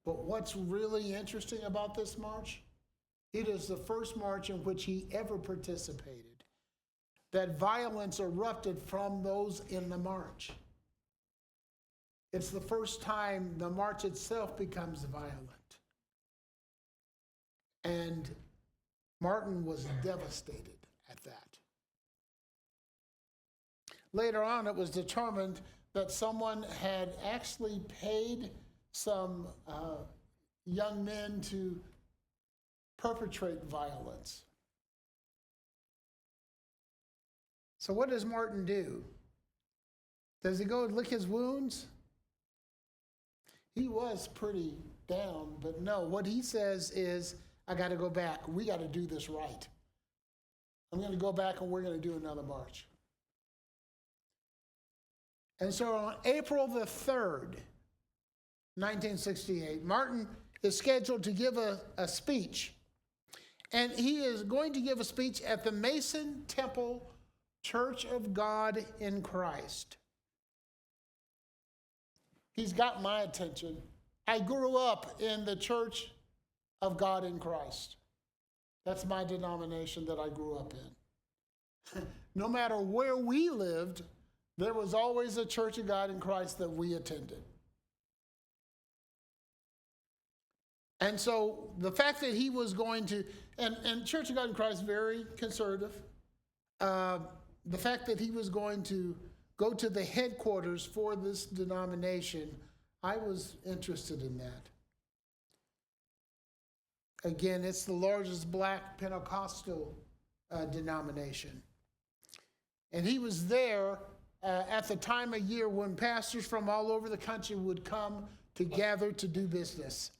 K: But what's really interesting about this march, it is the first march in which he ever participated, that violence erupted from those in the march. It's the first time the march itself becomes violent. And Martin was devastated at that. Later on, it was determined that someone had actually paid some young men to perpetrate violence. So what does Martin do? Does he go and lick his wounds? He was pretty down, but no, what he says is, I got to go back. We got to do this right. I'm going to go back and we're going to do another march. And so on April the 3rd, 1968, Martin is scheduled to give a speech. And he is going to give a speech at the Mason Temple Church of God in Christ. He's got my attention. I grew up in the Church of God in Christ. That's my denomination that I grew up in. No matter where we lived, there was always a Church of God in Christ that we attended. And so the fact that he was going to, and Church of God in Christ, very conservative. The fact that he was going to go to the headquarters for this denomination, I was interested in that. Again, it's the largest black Pentecostal denomination. And he was there at the time of year when pastors from all over the country would come to gather to do business.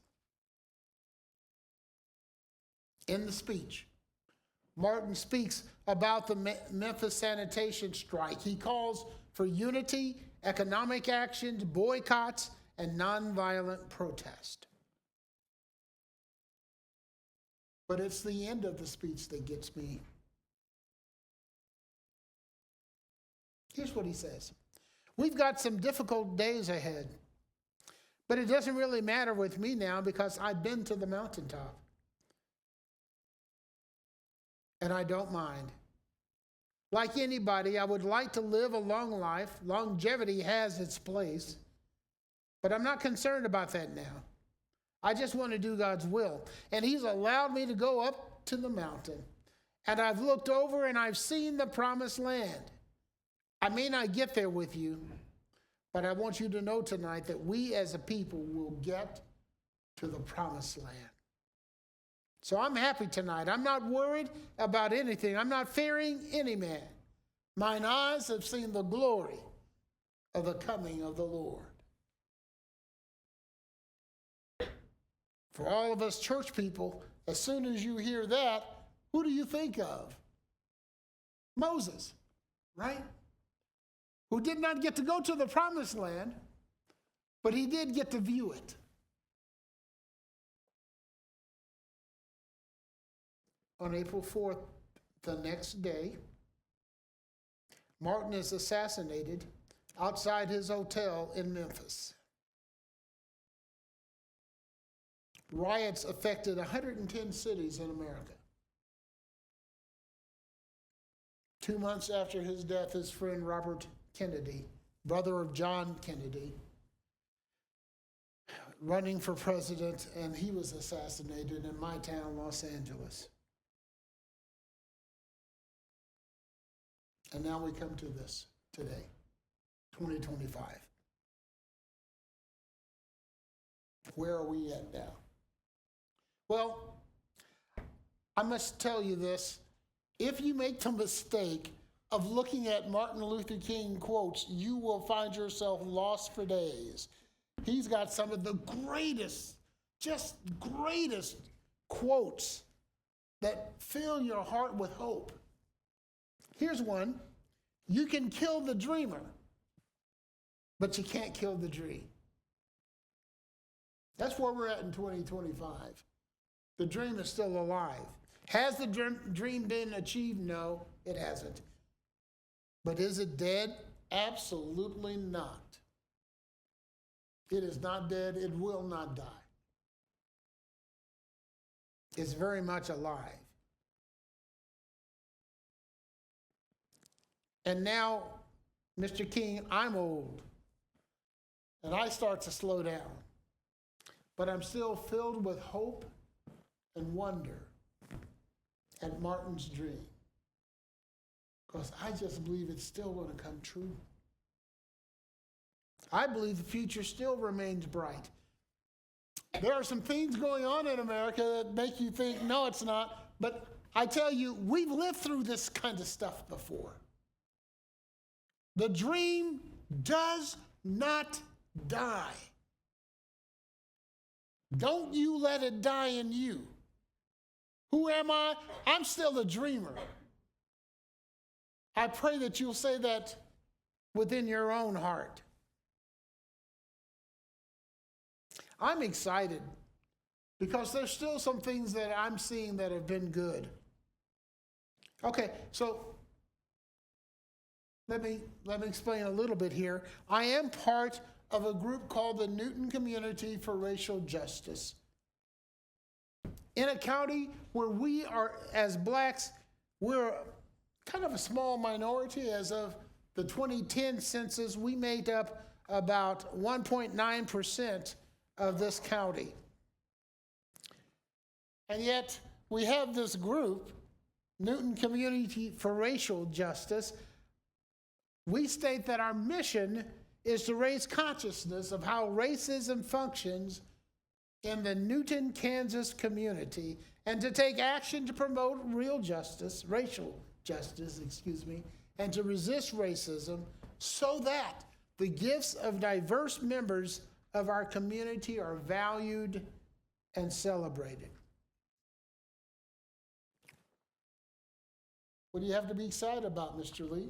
K: In the speech, Martin speaks about the Memphis sanitation strike. He calls for unity, economic actions, boycotts, and nonviolent protest. But it's the end of the speech that gets me. Here's what he says. We've got some difficult days ahead, but it doesn't really matter with me now because I've been to the mountaintop. And I don't mind. Like anybody, I would like to live a long life. Longevity has its place. But I'm not concerned about that now. I just want to do God's will. And he's allowed me to go up to the mountain. And I've looked over and I've seen the promised land. I may not get there with you, but I want you to know tonight that we as a people will get to the promised land. So I'm happy tonight. I'm not worried about anything. I'm not fearing any man Mine eyes have seen the glory of the coming of the Lord. For all of us church people, as soon as you hear that, who do you think of? Moses, right? Who did not get to go to the promised land, but he did get to view it. On April 4th, the next day, Martin is assassinated outside his hotel in Memphis. Riots affected 110 cities in America. 2 months after his death, his friend Robert Kennedy, brother of John Kennedy, running for president, and he was assassinated in my town, Los Angeles. And now we come to this today, 2025. Where are we at now? Well, I must tell you this. If you make the mistake of looking at Martin Luther King quotes, you will find yourself lost for days. He's got some of the greatest, just greatest quotes that fill your heart with hope. Here's one. You can kill the dreamer, but you can't kill the dream. That's where we're at in 2025. The dream is still alive. Has the dream been achieved? No, it hasn't. But is it dead? Absolutely not. It is not dead. It will not die. It's very much alive. And now, Mr. King, I'm old, and I start to slow down. But I'm still filled with hope and wonder at Martin's dream, because I just believe it's still going to come true. I believe the future still remains bright. There are some things going on in America that make you think, no, it's not. But I tell you, we've lived through this kind of stuff before. The dream does not die. Don't you let it die in you. Who am I? I'm still a dreamer. I pray that you'll say that within your own heart. I'm excited because there's still some things that I'm seeing that have been good. Okay, so let me explain a little bit here. I am part of a group called the Newton Community for Racial Justice. In a county where we are, as blacks, we're kind of a small minority. As of the 2010 census, we made up about 1.9% of this county. And yet, we have this group, Newton Community for Racial Justice. We state that our mission is to raise consciousness of how racism functions in the Newton, Kansas community, and to take action to promote racial justice, and to resist racism so that the gifts of diverse members of our community are valued and celebrated. What do you have to be excited about, Mr. Lee?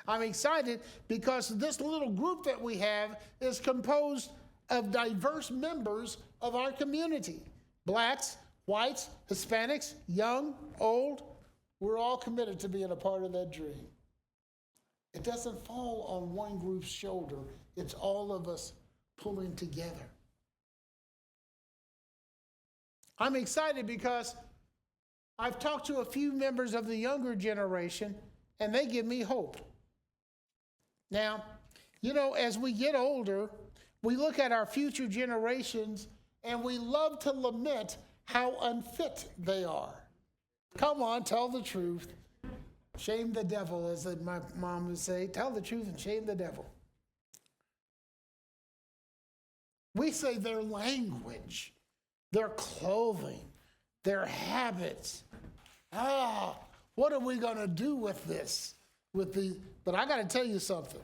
K: I'm excited because this little group that we have is composed of diverse members of our community. Blacks, whites, Hispanics, young, old, we're all committed to being a part of that dream. It doesn't fall on one group's shoulder. It's all of us pulling together. I'm excited because I've talked to a few members of the younger generation, and they give me hope. Now, you know, as we get older, we look at our future generations and we love to lament how unfit they are. Come on, tell the truth. Shame the devil, as my mom would say. Tell the truth and shame the devil. We say their language, their clothing, their habits. What are we going to do with this? but I got to tell you something.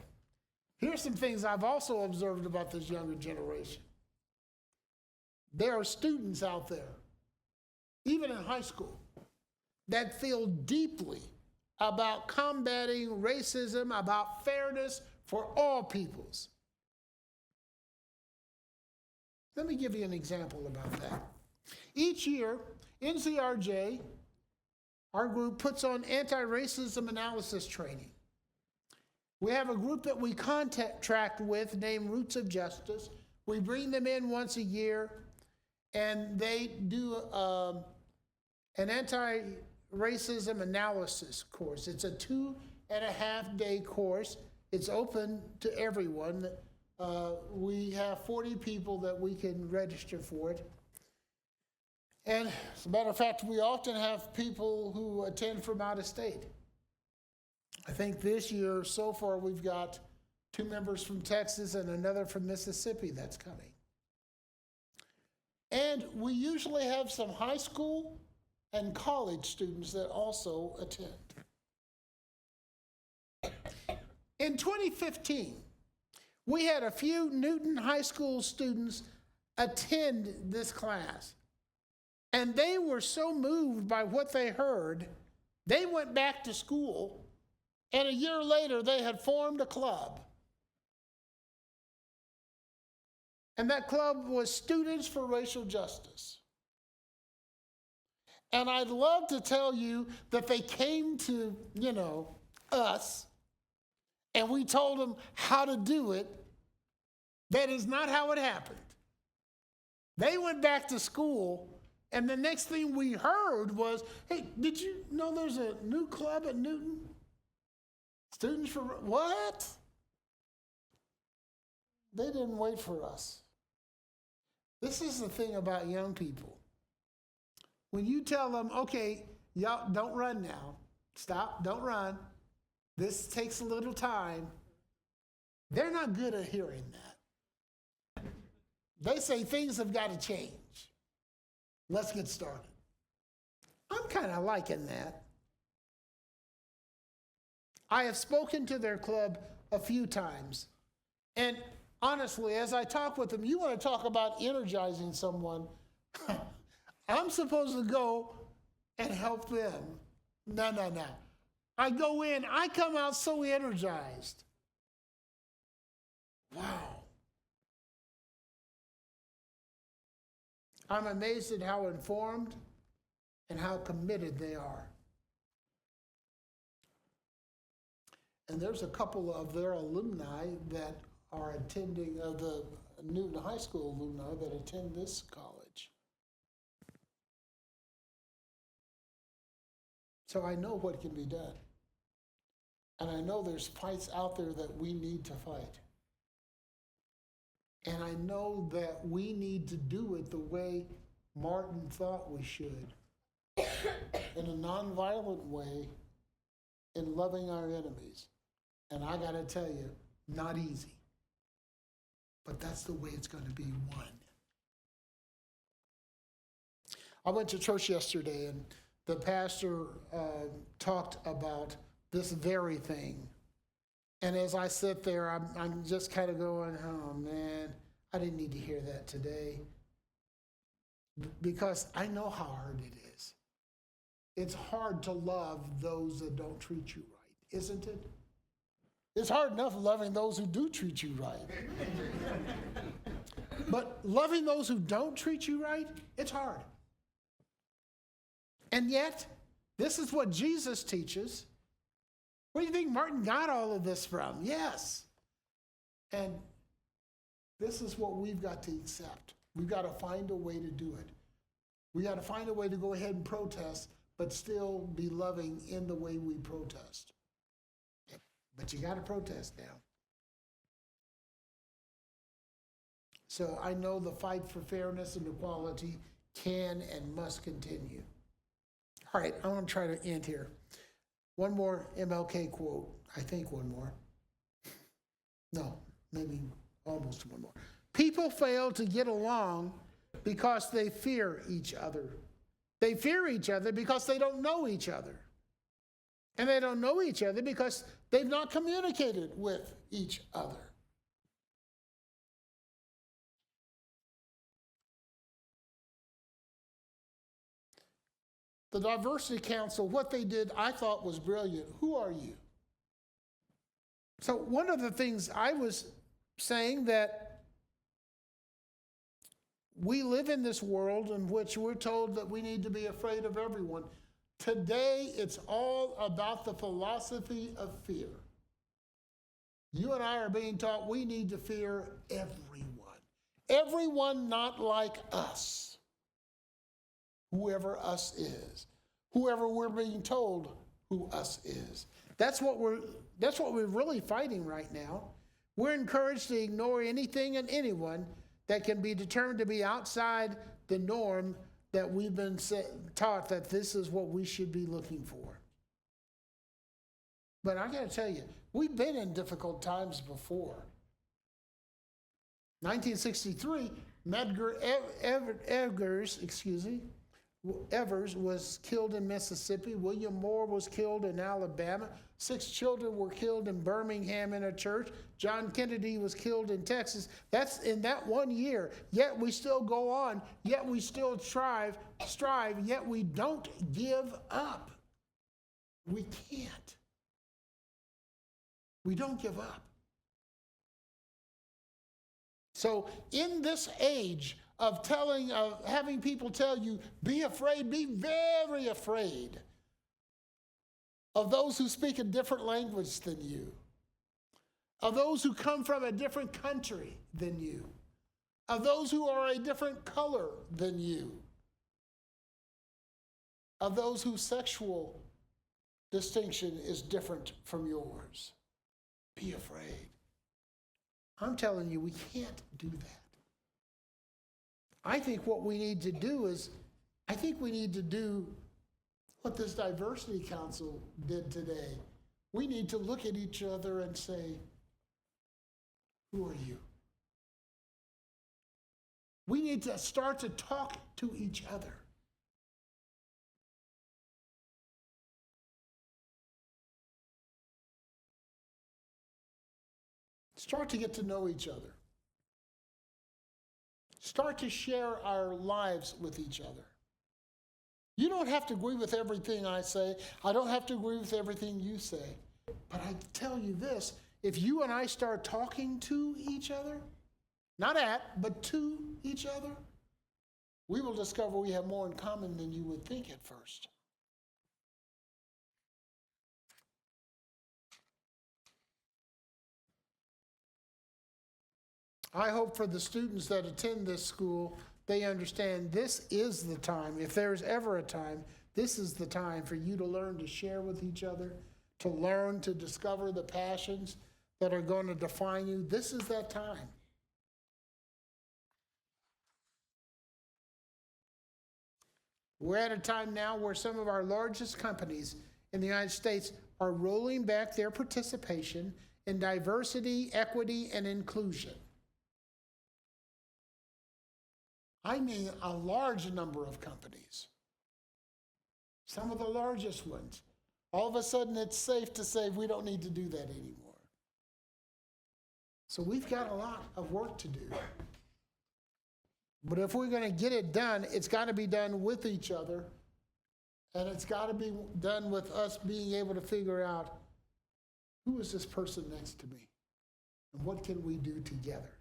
K: Here's some things I've also observed about this younger generation. There are students out there, even in high school, that feel deeply about combating racism, about fairness for all peoples. Let me give you an example about that. Each year, NCRJ, our group, puts on anti-racism analysis training. We have a group that we contract with named Roots of Justice. We bring them in once a year, and they do an anti-racism analysis course. It's a 2.5-day course. It's open to everyone. We have 40 people that we can register for it. And as a matter of fact, we often have people who attend from out of state. I think this year, so far, we've got 2 members from Texas and another from Mississippi that's coming. And we usually have some high school and college students that also attend. In 2015, we had a few Newton High School students attend this class. And they were so moved by what they heard, they went back to school, and a year later they had formed a club. And that club was Students for Racial Justice. And I'd love to tell you that they came to, us, and we told them how to do it. That is not how it happened. They went back to school, and the next thing we heard was, hey, did you know there's a new club at Newton? Students for what? They didn't wait for us. This is the thing about young people. When you tell them, okay, y'all don't run now. Stop, don't run. This takes a little time. They're not good at hearing that. They say things have got to change. Let's get started. I'm kind of liking that. I have spoken to their club a few times. And honestly, as I talk with them, you want to talk about energizing someone. I'm supposed to go and help them. No. I go in, I come out so energized. Wow. I'm amazed at how informed and how committed they are. And there's a couple of their alumni that are attending, the Newton High School alumni that attend this college. So I know what can be done. And I know there's fights out there that we need to fight. And I know that we need to do it the way Martin thought we should. In a nonviolent way, in loving our enemies. And I gotta tell you, not easy. But that's the way it's gonna be won. I went to church yesterday and the pastor talked about this very thing. And as I sit there, I'm just kind of going, oh man, I didn't need to hear that today. Because I know how hard it is. It's hard to love those that don't treat you right, isn't it? It's hard enough loving those who do treat you right. But loving those who don't treat you right, it's hard. And yet, this is what Jesus teaches. Where do you think Martin got all of this from? Yes. And this is what we've got to accept. We've got to find a way to do it. We got to find a way to go ahead and protest, but still be loving in the way we protest. But you got to protest now. So I know the fight for fairness and equality can and must continue. All right, I want to try to end here. One more MLK quote. I think one more. No, maybe almost one more. People fail to get along because they fear each other. They fear each other because they don't know each other. And they don't know each other because they've not communicated with each other. The Diversity Council, what they did, I thought was brilliant. Who are you? So one of the things I was saying that we live in this world in which we're told that we need to be afraid of everyone. Today, it's all about the philosophy of fear. You and I are being taught we need to fear everyone. Everyone not like us. Whoever us is. Whoever we're being told who us is. That's what we're really fighting right now. We're encouraged to ignore anything and anyone that can be determined to be outside the norm that we've been taught that this is what we should be looking for. But I got to tell you, we've been in difficult times before. 1963, Medgar Evers was killed in Mississippi. William Moore was killed in Alabama. 6 children were killed in Birmingham in a church. John Kennedy was killed in Texas. That's in that one year. Yet we still go on. Yet we still strive. Yet we don't give up. We can't. We don't give up. So in this age of having people tell you, be afraid, be very afraid of those who speak a different language than you, of those who come from a different country than you, of those who are a different color than you, of those whose sexual distinction is different from yours. Be afraid. I'm telling you, we can't do that. I think what we need to do is, what this Diversity Council did today. We need to look at each other and say, who are you? We need to start to talk to each other. Start to get to know each other. Start to share our lives with each other. You don't have to agree with everything I say. I don't have to agree with everything you say. But I tell you this, if you and I start talking to each other, not at, but to each other, we will discover we have more in common than you would think at first. I hope for the students that attend this school, they understand this is the time. If there's ever a time, this is the time for you to learn to share with each other, to learn to discover the passions that are going to define you. This is that time. We're at a time now where some of our largest companies in the United States are rolling back their participation in diversity, equity, and inclusion. I mean a large number of companies, some of the largest ones. All of a sudden, it's safe to say we don't need to do that anymore. So we've got a lot of work to do. But if we're going to get it done, it's got to be done with each other, and it's got to be done with us being able to figure out who is this person next to me, and what can we do together.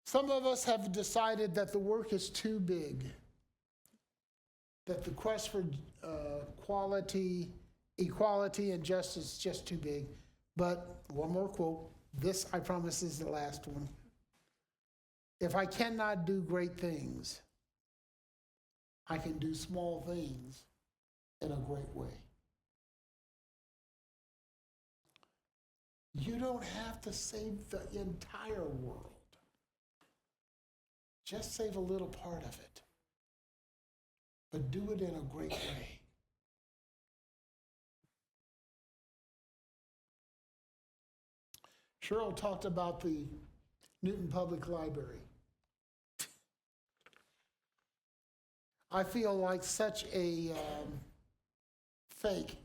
K: Some of us have decided that the work is too big, that the quest for equality, and justice is just too big. But one more quote. This, I promise, is the last one. If I cannot do great things, I can do small things in a great way. You don't have to save the entire world. Just save a little part of it, but do it in a great way. Cheryl talked about the Newton Public Library. I feel like such a fake.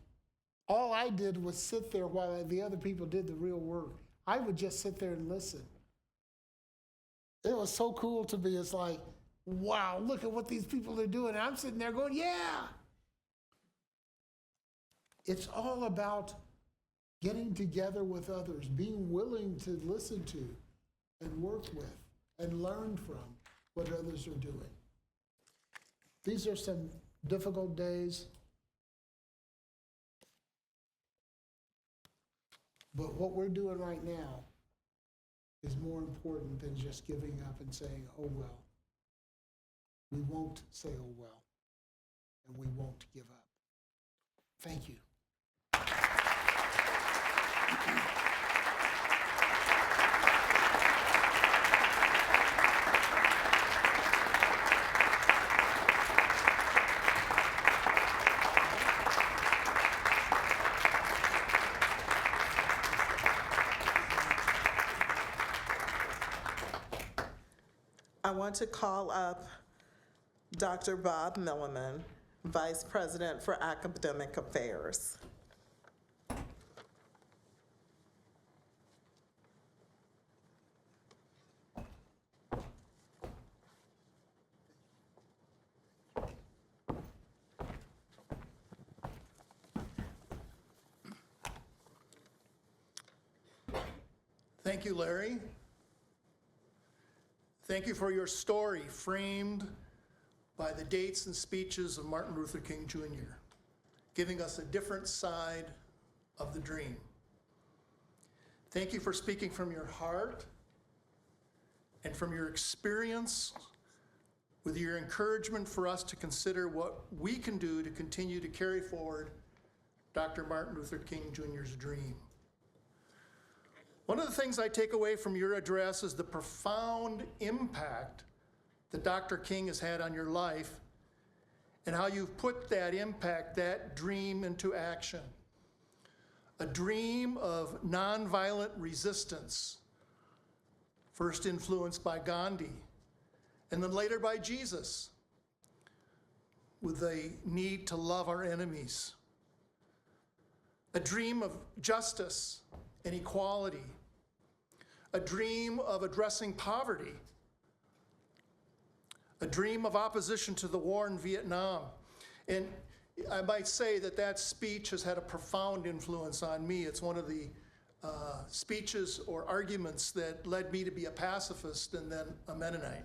K: All I did was sit there while the other people did the real work. I would just sit there and listen. It was so cool to me. It's like, wow, look at what these people are doing. And I'm sitting there going, yeah. It's all about getting together with others, being willing to listen to and work with and learn from what others are doing. These are some difficult days, but what we're doing right now is more important than just giving up and saying, oh well. We won't say oh well, and we won't give up. Thank you.
A: I want to call up Dr. Bob Milliman, Vice President for Academic Affairs.
L: Thank you, Larry. Thank you for your story framed by the dates and speeches of Martin Luther King Jr., giving us a different side of the dream. Thank you for speaking from your heart and from your experience with your encouragement for us to consider what we can do to continue to carry forward Dr. Martin Luther King Jr.'s dream. One of the things I take away from your address is the profound impact that Dr. King has had on your life and how you've put that impact, that dream into action. A dream of nonviolent resistance, first influenced by Gandhi, and then later by Jesus, with the need to love our enemies. A dream of justice and equality, a dream of addressing poverty, a dream of opposition to the war in Vietnam. And I might say that that speech has had a profound influence on me. It's one of the speeches or arguments that led me to be a pacifist and then a Mennonite.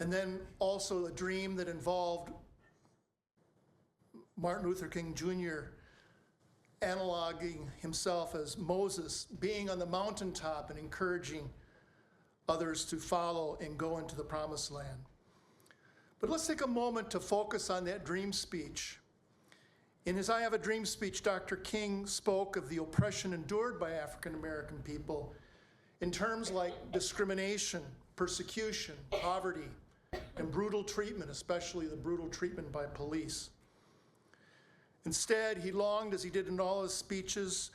L: And then also a dream that involved Martin Luther King Jr. analoging himself as Moses, being on the mountaintop and encouraging others to follow and go into the promised land. But let's take a moment to focus on that dream speech. In his I Have a Dream speech, Dr. King spoke of the oppression endured by African American people in terms like discrimination, persecution, poverty, and brutal treatment, especially the brutal treatment by police. Instead, he longed, as he did in all his speeches,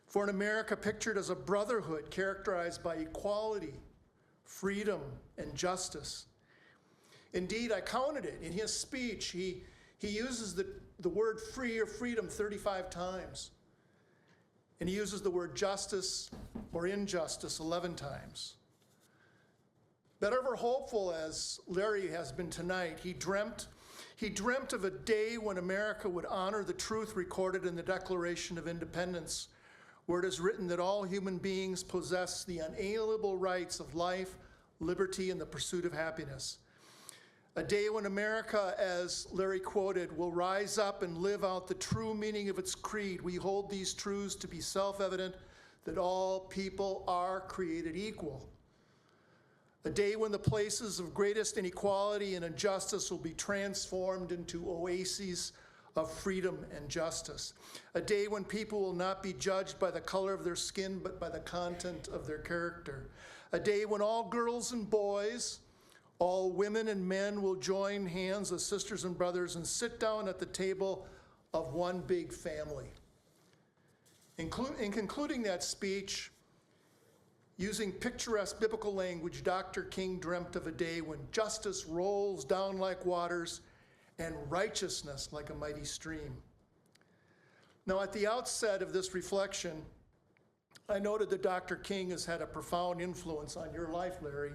L: for an America pictured as a brotherhood characterized by equality, freedom, and justice. Indeed, I counted it. In his speech, he uses the word free or freedom 35 times. And he uses the word justice or injustice 11 times. But ever hopeful as Larry has been tonight, he dreamt of a day when America would honor the truth recorded in the Declaration of Independence, where it is written that all human beings possess the unalienable rights of life, liberty, and the pursuit of happiness. A day when America, as Larry quoted, will rise up and live out the true meaning of its creed. We hold these truths to be self-evident, that all people are created equal. A day when the places of greatest inequality and injustice will be transformed into oases of freedom and justice. A day when people will not be judged by the color of their skin, but by the content of their character. A day when all girls and boys, all women and men will join hands as sisters and brothers and sit down at the table of one big family. In concluding that speech, using picturesque biblical language, Dr. King dreamt of a day when justice rolls down like waters and righteousness like a mighty stream. Now, at the outset of this reflection, I noted that Dr. King has had a profound influence on your life, Larry,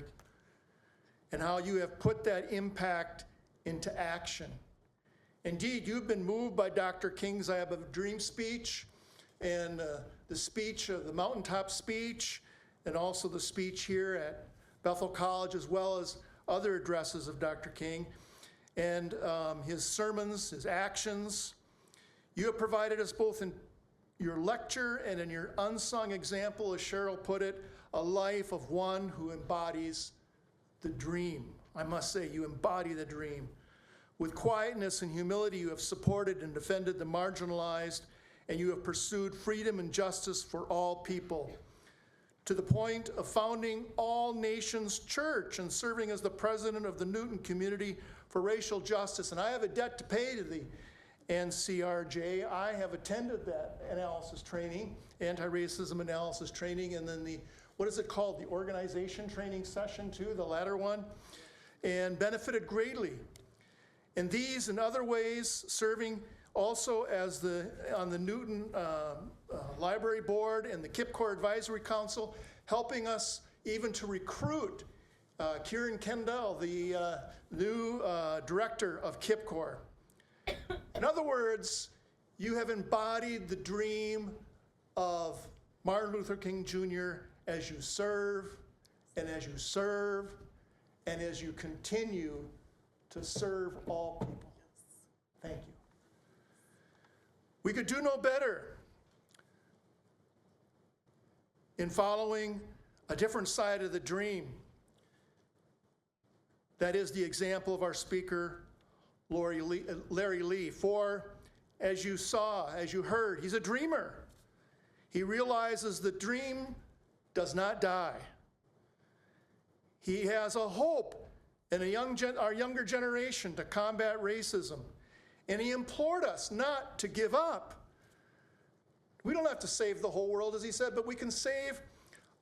L: and how you have put that impact into action. Indeed, you've been moved by Dr. King's I Have a Dream speech, and the speech, the mountaintop speech, and also the speech here at Bethel College, as well as other addresses of Dr. King, and his sermons, his actions. You have provided us both in your lecture and in your unsung example, as Cheryl put it, a life of one who embodies the dream. I must say, you embody the dream. With quietness and humility, you have supported and defended the marginalized, and you have pursued freedom and justice for all people, to the point of founding All Nations Church and serving as the president of the Newton Community for Racial Justice. And I have a debt to pay to the NCRJ. I have attended that analysis training, anti-racism analysis training, and then the, what is it called? The organization training session too, the latter one, and benefited greatly. In these and other ways, serving also as on the Newton Library Board and the KIPCOR Advisory Council, helping us even to recruit Kieran Kendall, the new director of KIPCOR. In other words, you have embodied the dream of Martin Luther King Jr. as you serve, and as you serve, and as you continue to serve all people. Thank you. We could do no better in following a different side of the dream. That is the example of our speaker, Larry Lee. For as you saw, as you heard, he's a dreamer. He realizes the dream does not die. He has a hope in our younger generation to combat racism. And he implored us not to give up. We don't have to save the whole world, as he said, but we can save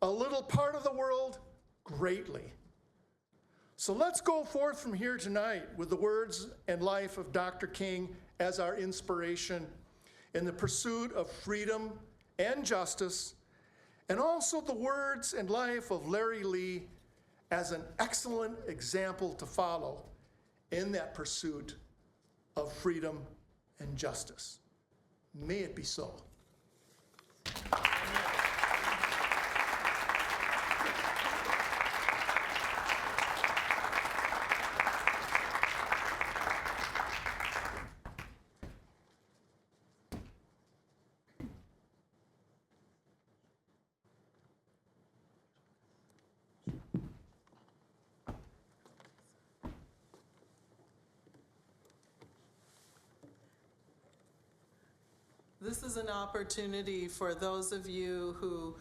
L: a little part of the world greatly. So let's go forth from here tonight with the words and life of Dr. King as our inspiration in the pursuit of freedom and justice, and also the words and life of Larry Lee as an excellent example to follow in that pursuit of freedom and justice. May it be so.
A: This is an opportunity for those of you who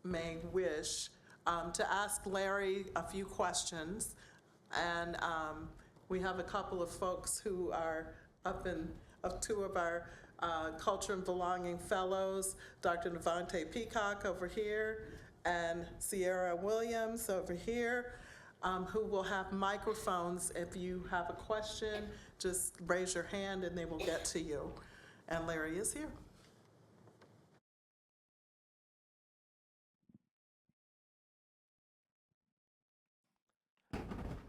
A: may wish to ask Larry a few questions. And we have a couple of folks who are two of our Culture and Belonging Fellows, Dr. Devontae Peacock over here and Sierra Williams over here, who will have microphones. If you have a question, just raise your hand and they will get to you. And Larry is here.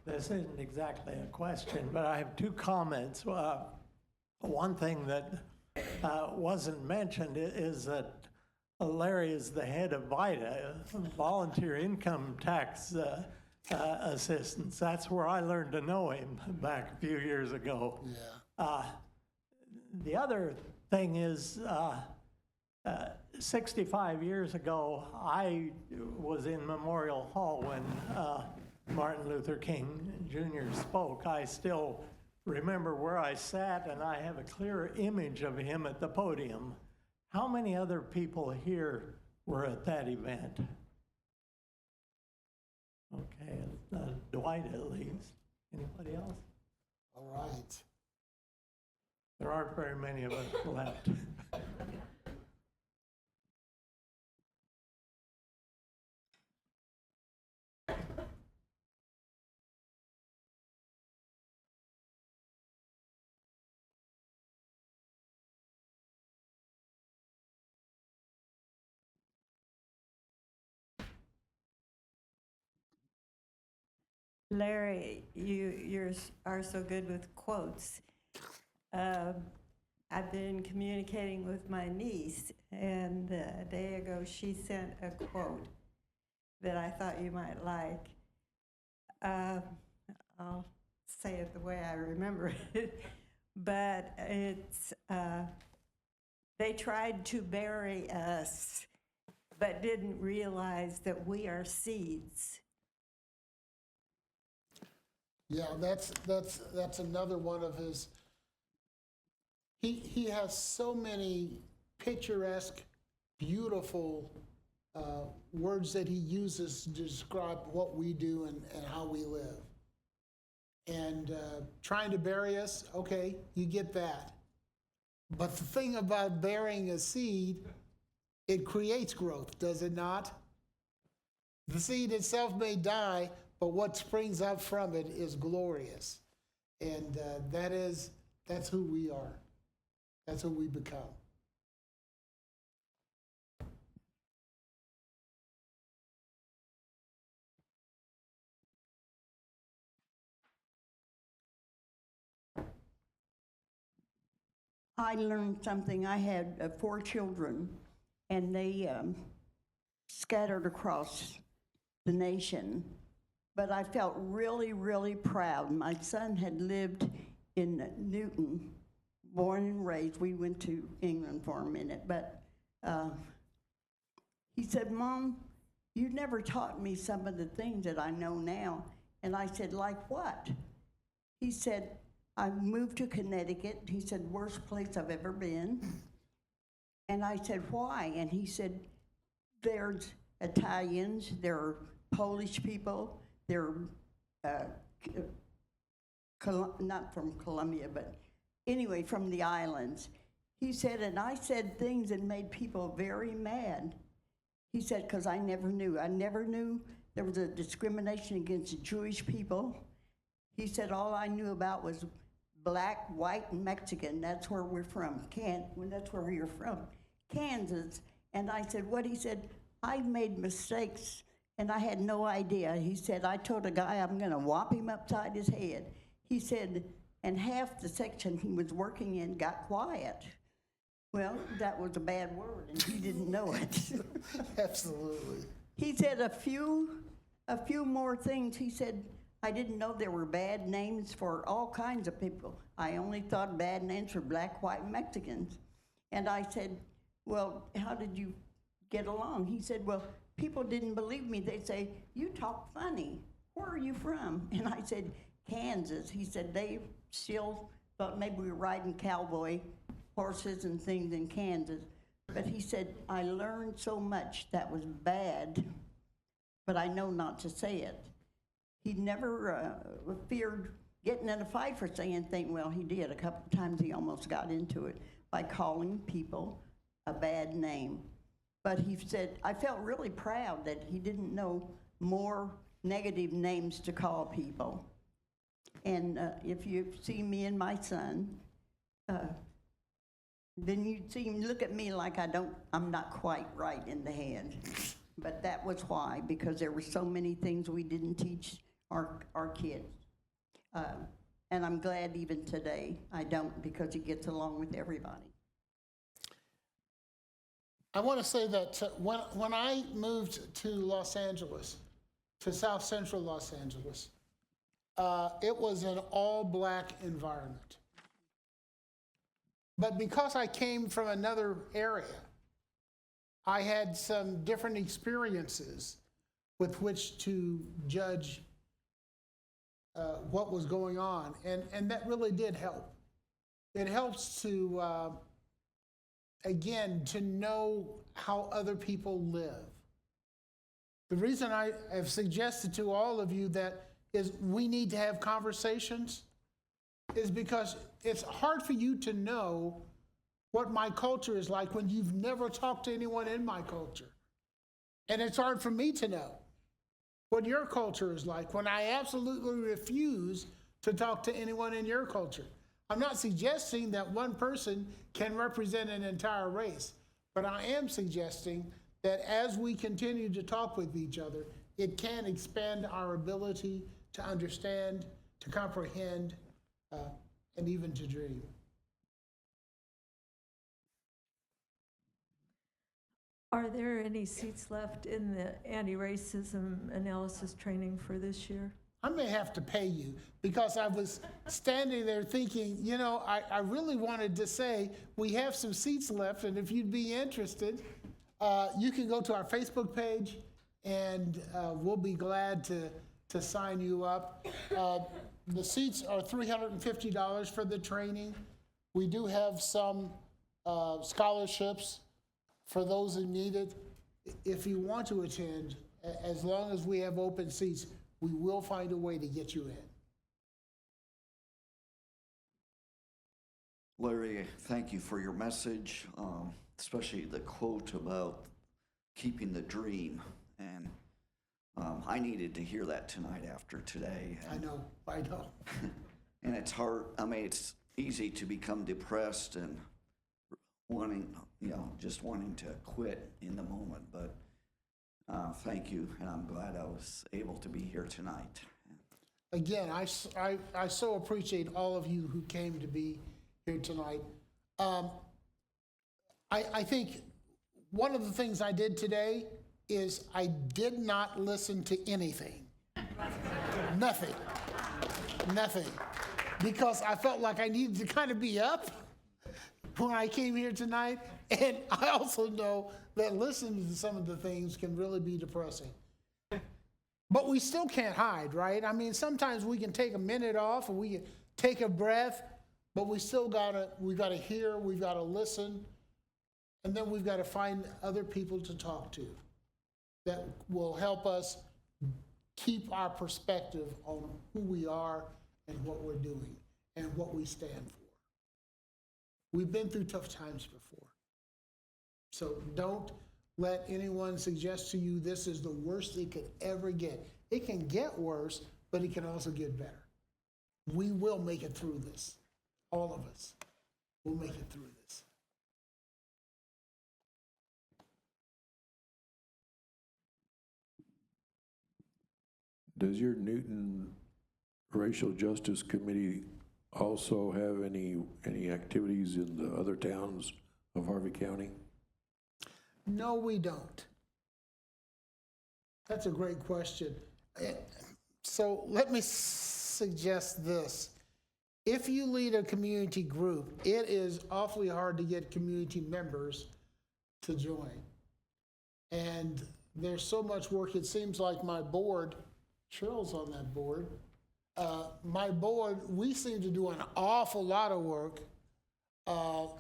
M: This isn't exactly a question, but I have two comments. One thing that wasn't mentioned is that Larry is the head of VITA, Volunteer Income Tax Assistance. That's where I learned to know him back a few years ago. Yeah. The other thing is, 65 years ago, I was in Memorial Hall when Martin Luther King Jr. spoke. I still remember where I sat, and I have a clear image of him at the podium. How many other people here were at that event? Okay, Dwight at least. Anybody else?
K: All right.
M: There aren't very many of us left.
N: Larry, you are so good with quotes. I've been communicating with my niece, and a day ago she sent a quote that I thought you might like. I'll say it the way I remember it, but it's, they tried to bury us, but didn't realize that we are seeds.
K: Yeah, that's another one of his. He has so many picturesque, beautiful words that he uses to describe what we do and how we live. And trying to bury us, okay, you get that. But the thing about burying a seed, it creates growth, does it not? The seed itself may die, but what springs up from it is glorious. And that's who we are. That's who we become.
O: I learned something. I had 4 children, and they scattered across the nation. But I felt really, really proud. My son had lived in Newton, born and raised. We went to England for a minute, but he said, "Mom, you never taught me some of the things that I know now." And I said, "Like what?" He said, "I moved to Connecticut." He said, "Worst place I've ever been." And I said, "Why?" And he said, "There's Italians, there are Polish people, there are not from Colombia, but anyway, from the islands." He said, and I said things that made people very mad. He said, because I never knew. I never knew there was a discrimination against Jewish people. He said, all I knew about was black, white, and Mexican. That's where we're from. That's where you're from, Kansas. And I said, what? He said, I made mistakes, and I had no idea. He said, I told a guy I'm going to whop him upside his head. He said, and half the section he was working in got quiet. Well, that was a bad word, and he didn't know it.
K: Absolutely.
O: He said a few more things. He said, I didn't know there were bad names for all kinds of people. I only thought bad names for black, white, and Mexicans. And I said, well, how did you get along? He said, well, people didn't believe me. They say, you talk funny. Where are you from? And I said, Kansas. He said, they still thought maybe we were riding cowboy horses and things in Kansas. But he said, I learned so much that was bad, but I know not to say it. He never feared getting in a fight for saying things. Well, he did. A couple of times he almost got into it by calling people a bad name. But he said, I felt really proud that he didn't know more negative names to call people. And if you see me and my son, then you'd see him look at me like I'm not quite right in the head. But that was why, because there were so many things we didn't teach our kids. And I'm glad even today I don't, because he gets along with everybody.
K: I want to say that when I moved to Los Angeles, to South Central Los Angeles, it was an all-black environment. But because I came from another area, I had some different experiences with which to judge what was going on, and that really did help. It helps to, again, to know how other people live. The reason I have suggested to all of you that is we need to have conversations is because it's hard for you to know what my culture is like when you've never talked to anyone in my culture. And it's hard for me to know what your culture is like when I absolutely refuse to talk to anyone in your culture. I'm not suggesting that one person can represent an entire race, but I am suggesting that as we continue to talk with each other, it can expand our ability to understand, to comprehend, and even to dream.
N: Are there any seats left in the anti-racism analysis training for this year?
K: I may have to pay you, because I was standing there thinking, you know, I really wanted to say we have some seats left, and if you'd be interested, you can go to our Facebook page, and we'll be glad to sign you up. The seats are $350 for the training. We do have some scholarships for those who need it. If you want to attend, as long as we have open seats, we will find a way to get you in.
P: Larry, thank you for your message, especially the quote about keeping the dream. And I needed to hear that tonight after today.
K: I know.
P: And it's hard, I mean, it's easy to become depressed and wanting, just wanting to quit in the moment. But thank you, and I'm glad I was able to be here tonight.
K: Again, I so appreciate all of you who came to be here tonight. I think one of the things I did today is I did not listen to anything. Nothing. Because I felt like I needed to kind of be up when I came here tonight. And I also know that listening to some of the things can really be depressing. But we still can't hide, right? I mean, sometimes we can take a minute off and we can take a breath, but we still we gotta hear, we've gotta listen, and then we've gotta find other people to talk to that will help us keep our perspective on who we are and what we're doing and what we stand for. We've been through tough times before. So don't let anyone suggest to you this is the worst it could ever get. It can get worse, but it can also get better. We will make it through this. All of us will make it through this.
Q: Does your Newton Racial Justice Committee also have any activities in the other towns of Harvey County?
K: No, we don't. That's a great question. So let me suggest this. If you lead a community group, it is awfully hard to get community members to join. And there's so much work, it seems like my board, Cheryl's on that board, my board, we seem to do an awful lot of work,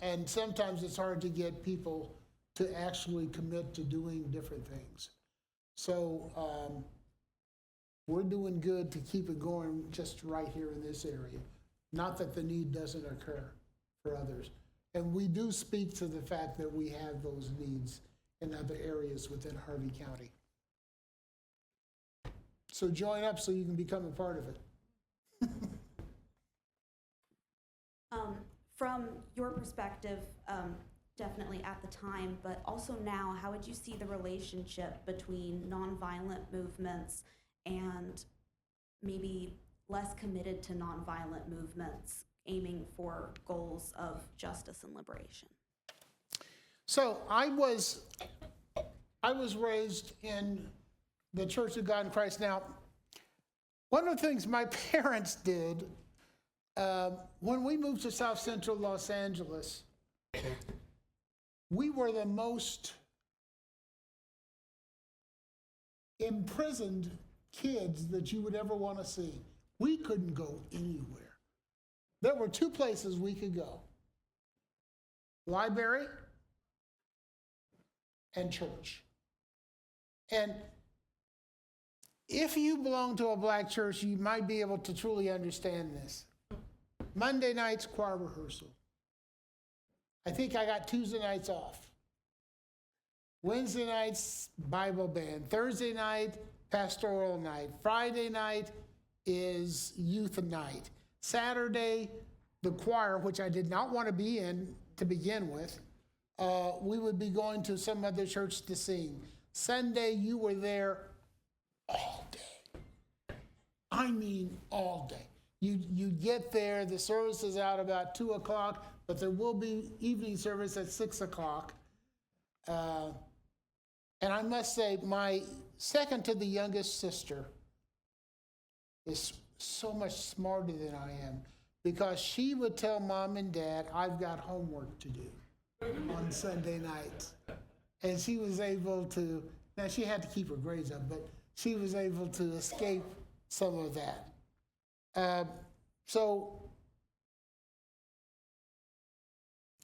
K: and sometimes it's hard to get people to actually commit to doing different things. So we're doing good to keep it going just right here in this area. Not that the need doesn't occur for others. And we do speak to the fact that we have those needs in other areas within Harvey County. So join up so you can become a part of it.
R: From your perspective, definitely at the time, but also now, how would you see the relationship between nonviolent movements and maybe less committed to nonviolent movements aiming for goals of justice and liberation?
K: So I was raised in the Church of God in Christ. Now, one of the things my parents did when we moved to South Central Los Angeles, we were the most imprisoned kids that you would ever want to see. We couldn't go anywhere. There were two places we could go: library and church. And if you belong to a black church, you might be able to truly understand this. Monday nights, choir rehearsal. I think I got Tuesday nights off. Wednesday nights, Bible band. Thursday night, pastoral night. Friday night is youth night. Saturday, the choir, which I did not want to be in to begin with, we would be going to some other church to sing. Sunday, you were there all day. I mean all day. You get there, the service is out about 2 o'clock, but there will be evening service at 6 o'clock. And I must say, my second to the youngest sister is so much smarter than I am, because she would tell mom and dad, I've got homework to do on Sunday nights. And she was able to, now she had to keep her grades up, but she was able to escape some of that. So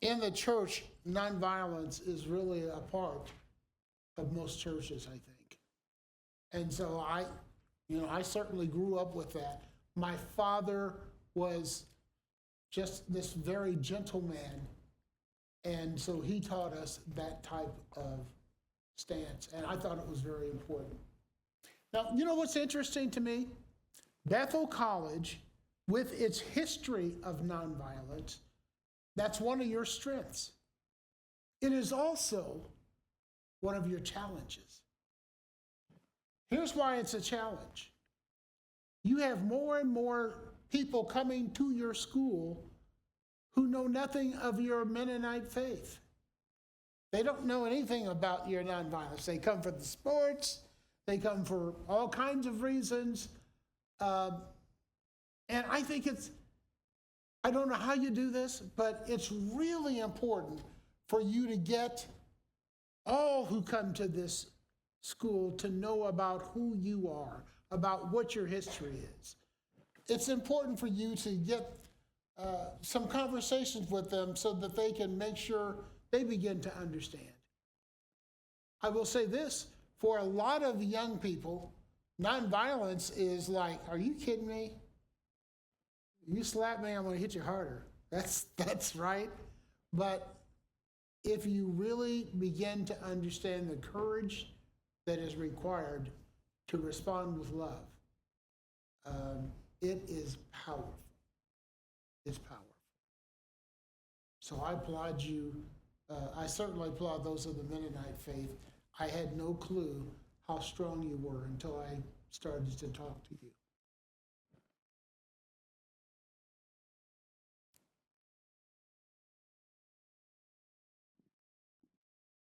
K: in the church, nonviolence is really a part of most churches, I think. And so I certainly grew up with that. My father was just this very gentle man, and so he taught us that type of stance, and I thought it was very important. Now, you know what's interesting to me? Bethel College, with its history of nonviolence, that's one of your strengths. It is also one of your challenges. Here's why it's a challenge. You have more and more people coming to your school who know nothing of your Mennonite faith. They don't know anything about your nonviolence. They come for the sports, they come for all kinds of reasons. And I think I don't know how you do this, but it's really important for you to get all who come to this school to know about who you are, about what your history is. It's important for you to get some conversations with them so that they can make sure they begin to understand. I will say this, for a lot of young people, nonviolence is like, are you kidding me? You slap me, I'm gonna hit you harder. That's right. But if you really begin to understand the courage that is required to respond with love, it is powerful. It's powerful. So I applaud you. I certainly applaud those of the Mennonite faith. I had no clue how strong you were until I started to talk to you.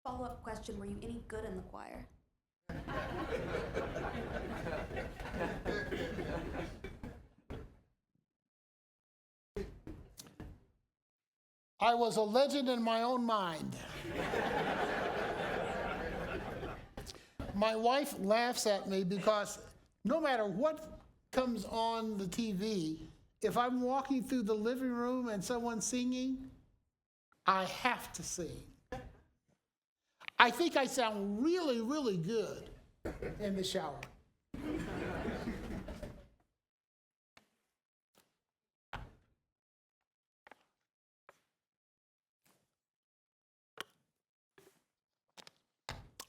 R: Follow-up question, were you any good in the choir?
K: I was a legend in my own mind. My wife laughs at me because no matter what comes on the TV, if I'm walking through the living room and someone's singing, I have to sing. I think I sound really, really good in the shower.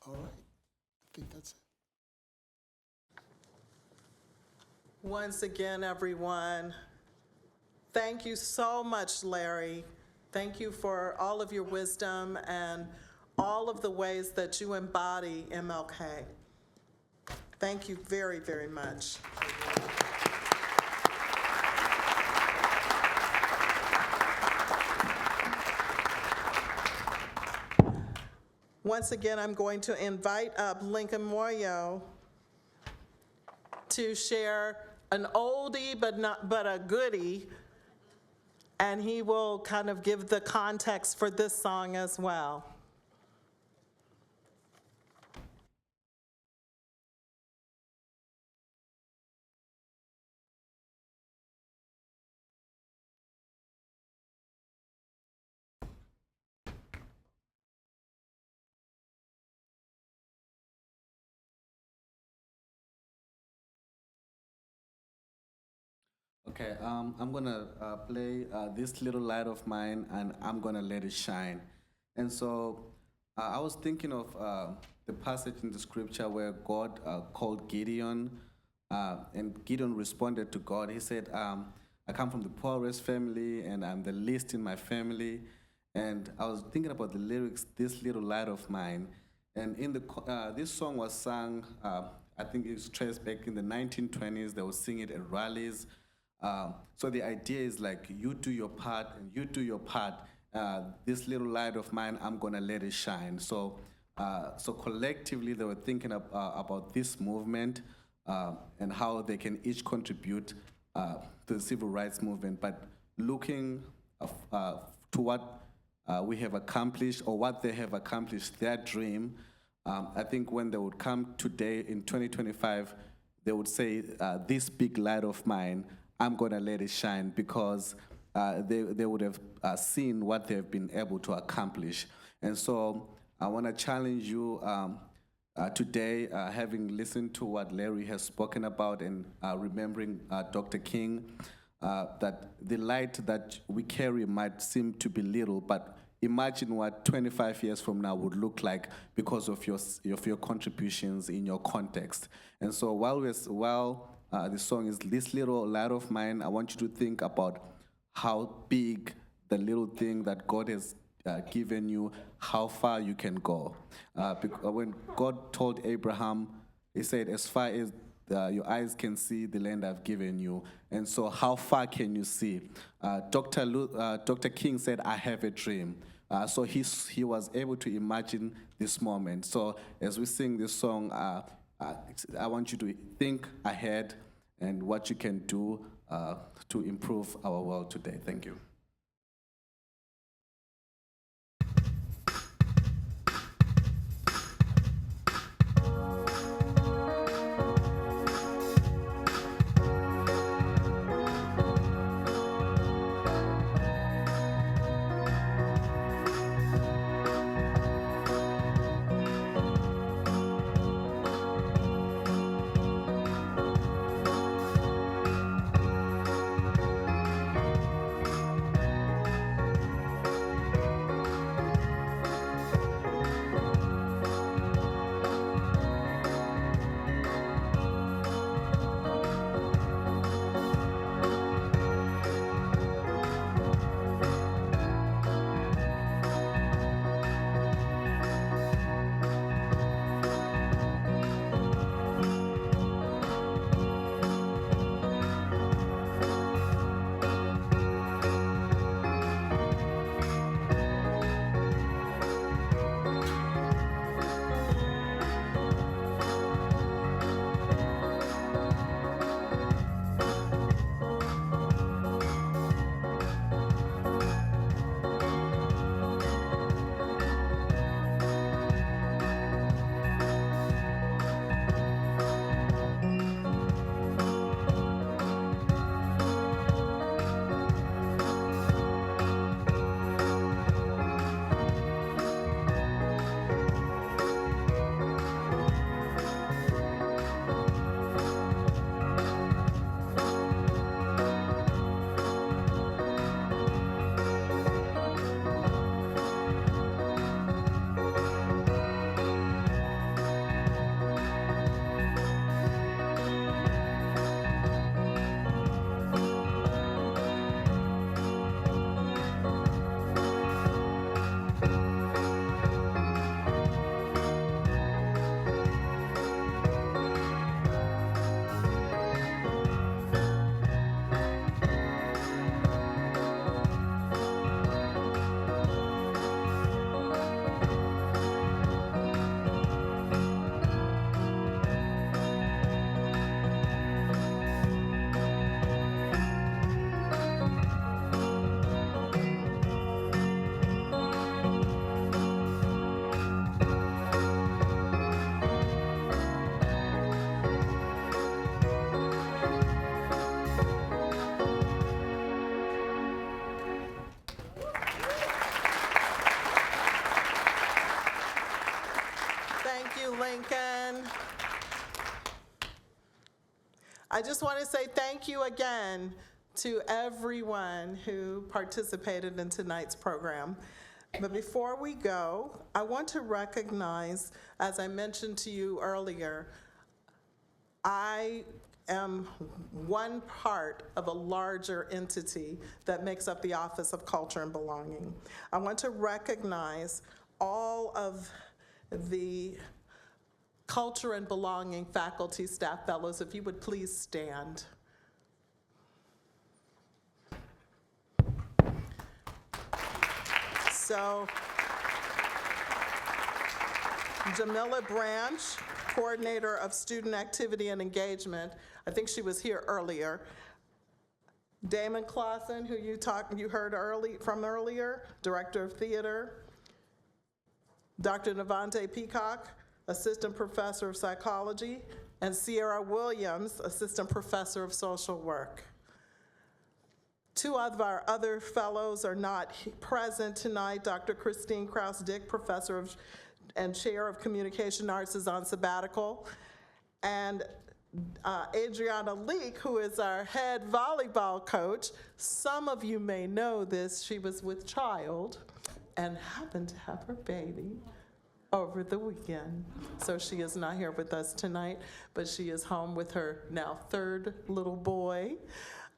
K: All right, I think that's it.
A: Once again, everyone, thank you so much, Larry. Thank you for all of your wisdom and all of the ways that you embody MLK. Thank you very, very much. Once again, I'm going to invite up Lincoln Moyo to share an oldie but a goodie, and he will kind of give the context for this song as well.
J: Okay, I'm gonna play This Little Light of Mine, and I'm gonna let it shine. And so I was thinking of the passage in the scripture where God called Gideon, and Gideon responded to God. He said, I come from the poorest family, and I'm the least in my family. And I was thinking about the lyrics, This Little Light of Mine. And in this song was sung, I I think it's traced back in the 1920s. They would sing it at rallies. So the idea is like, you do your part and you do your part. This little light of mine, I'm gonna let it shine. So collectively, they were thinking about this movement and how they can each contribute to the civil rights movement, but looking to what we have accomplished or what they have accomplished, their dream. I think when they would come today in 2025, they would say, this big light of mine, I'm gonna let it shine, because they would have seen what they've been able to accomplish. And so I wanna challenge you today, having listened to what Larry has spoken about and remembering Dr. King, that the light that we carry might seem to be little, but imagine what 25 years from now would look like because of your contributions in your context. And so while the song is This Little Light of Mine, I want you to think about how big the little thing that God has given you, how far you can go. When God told Abraham, he said, as far as your eyes can see the land I've given you. And so how far can you see? Dr. King said, I have a dream. So he was able to imagine this moment. So as we sing this song, I want you to think ahead and what you can do to improve our world today. Thank you.
A: Lincoln. I just want to say thank you again to everyone who participated in tonight's program. But before we go, I want to recognize, as I mentioned to you earlier, I am one part of a larger entity that makes up the Office of Culture and Belonging. I want to recognize all of the Culture and Belonging Faculty Staff Fellows, if you would please stand. So, Jamila Branch, Coordinator of Student Activity and Engagement, I think she was here earlier. Damon Clausen, who you heard from earlier, Director of Theater. Dr. Navante Peacock, Assistant Professor of Psychology, and Sierra Williams, Assistant Professor of Social Work. Two of our other fellows are not present tonight. Dr. Christine Kraus-Dick, Professor and Chair of Communication Arts, is on sabbatical. And Adriana Leek, who is our head volleyball coach. Some of you may know this. She was with child and happened to have her baby over the weekend. So she is not here with us tonight, but she is home with her now third little boy.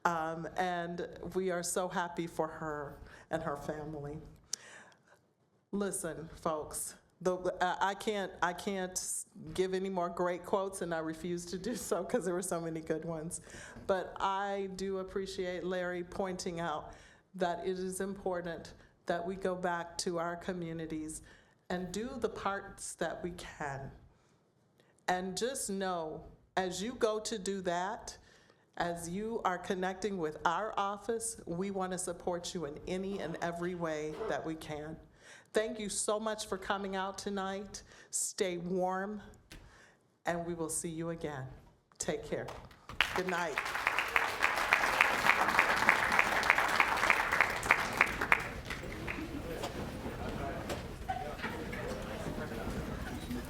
A: And we are so happy for her and her family. Listen, folks, I can't give any more great quotes, and I refuse to do so because there were so many good ones. But I do appreciate Larry pointing out that it is important that we go back to our communities and do the parts that we can. And just know, as you go to do that, as you are connecting with our office, we want to support you in any and every way that we can. Thank you so much for coming out tonight. Stay warm, and we will see you again. Take care. Good night.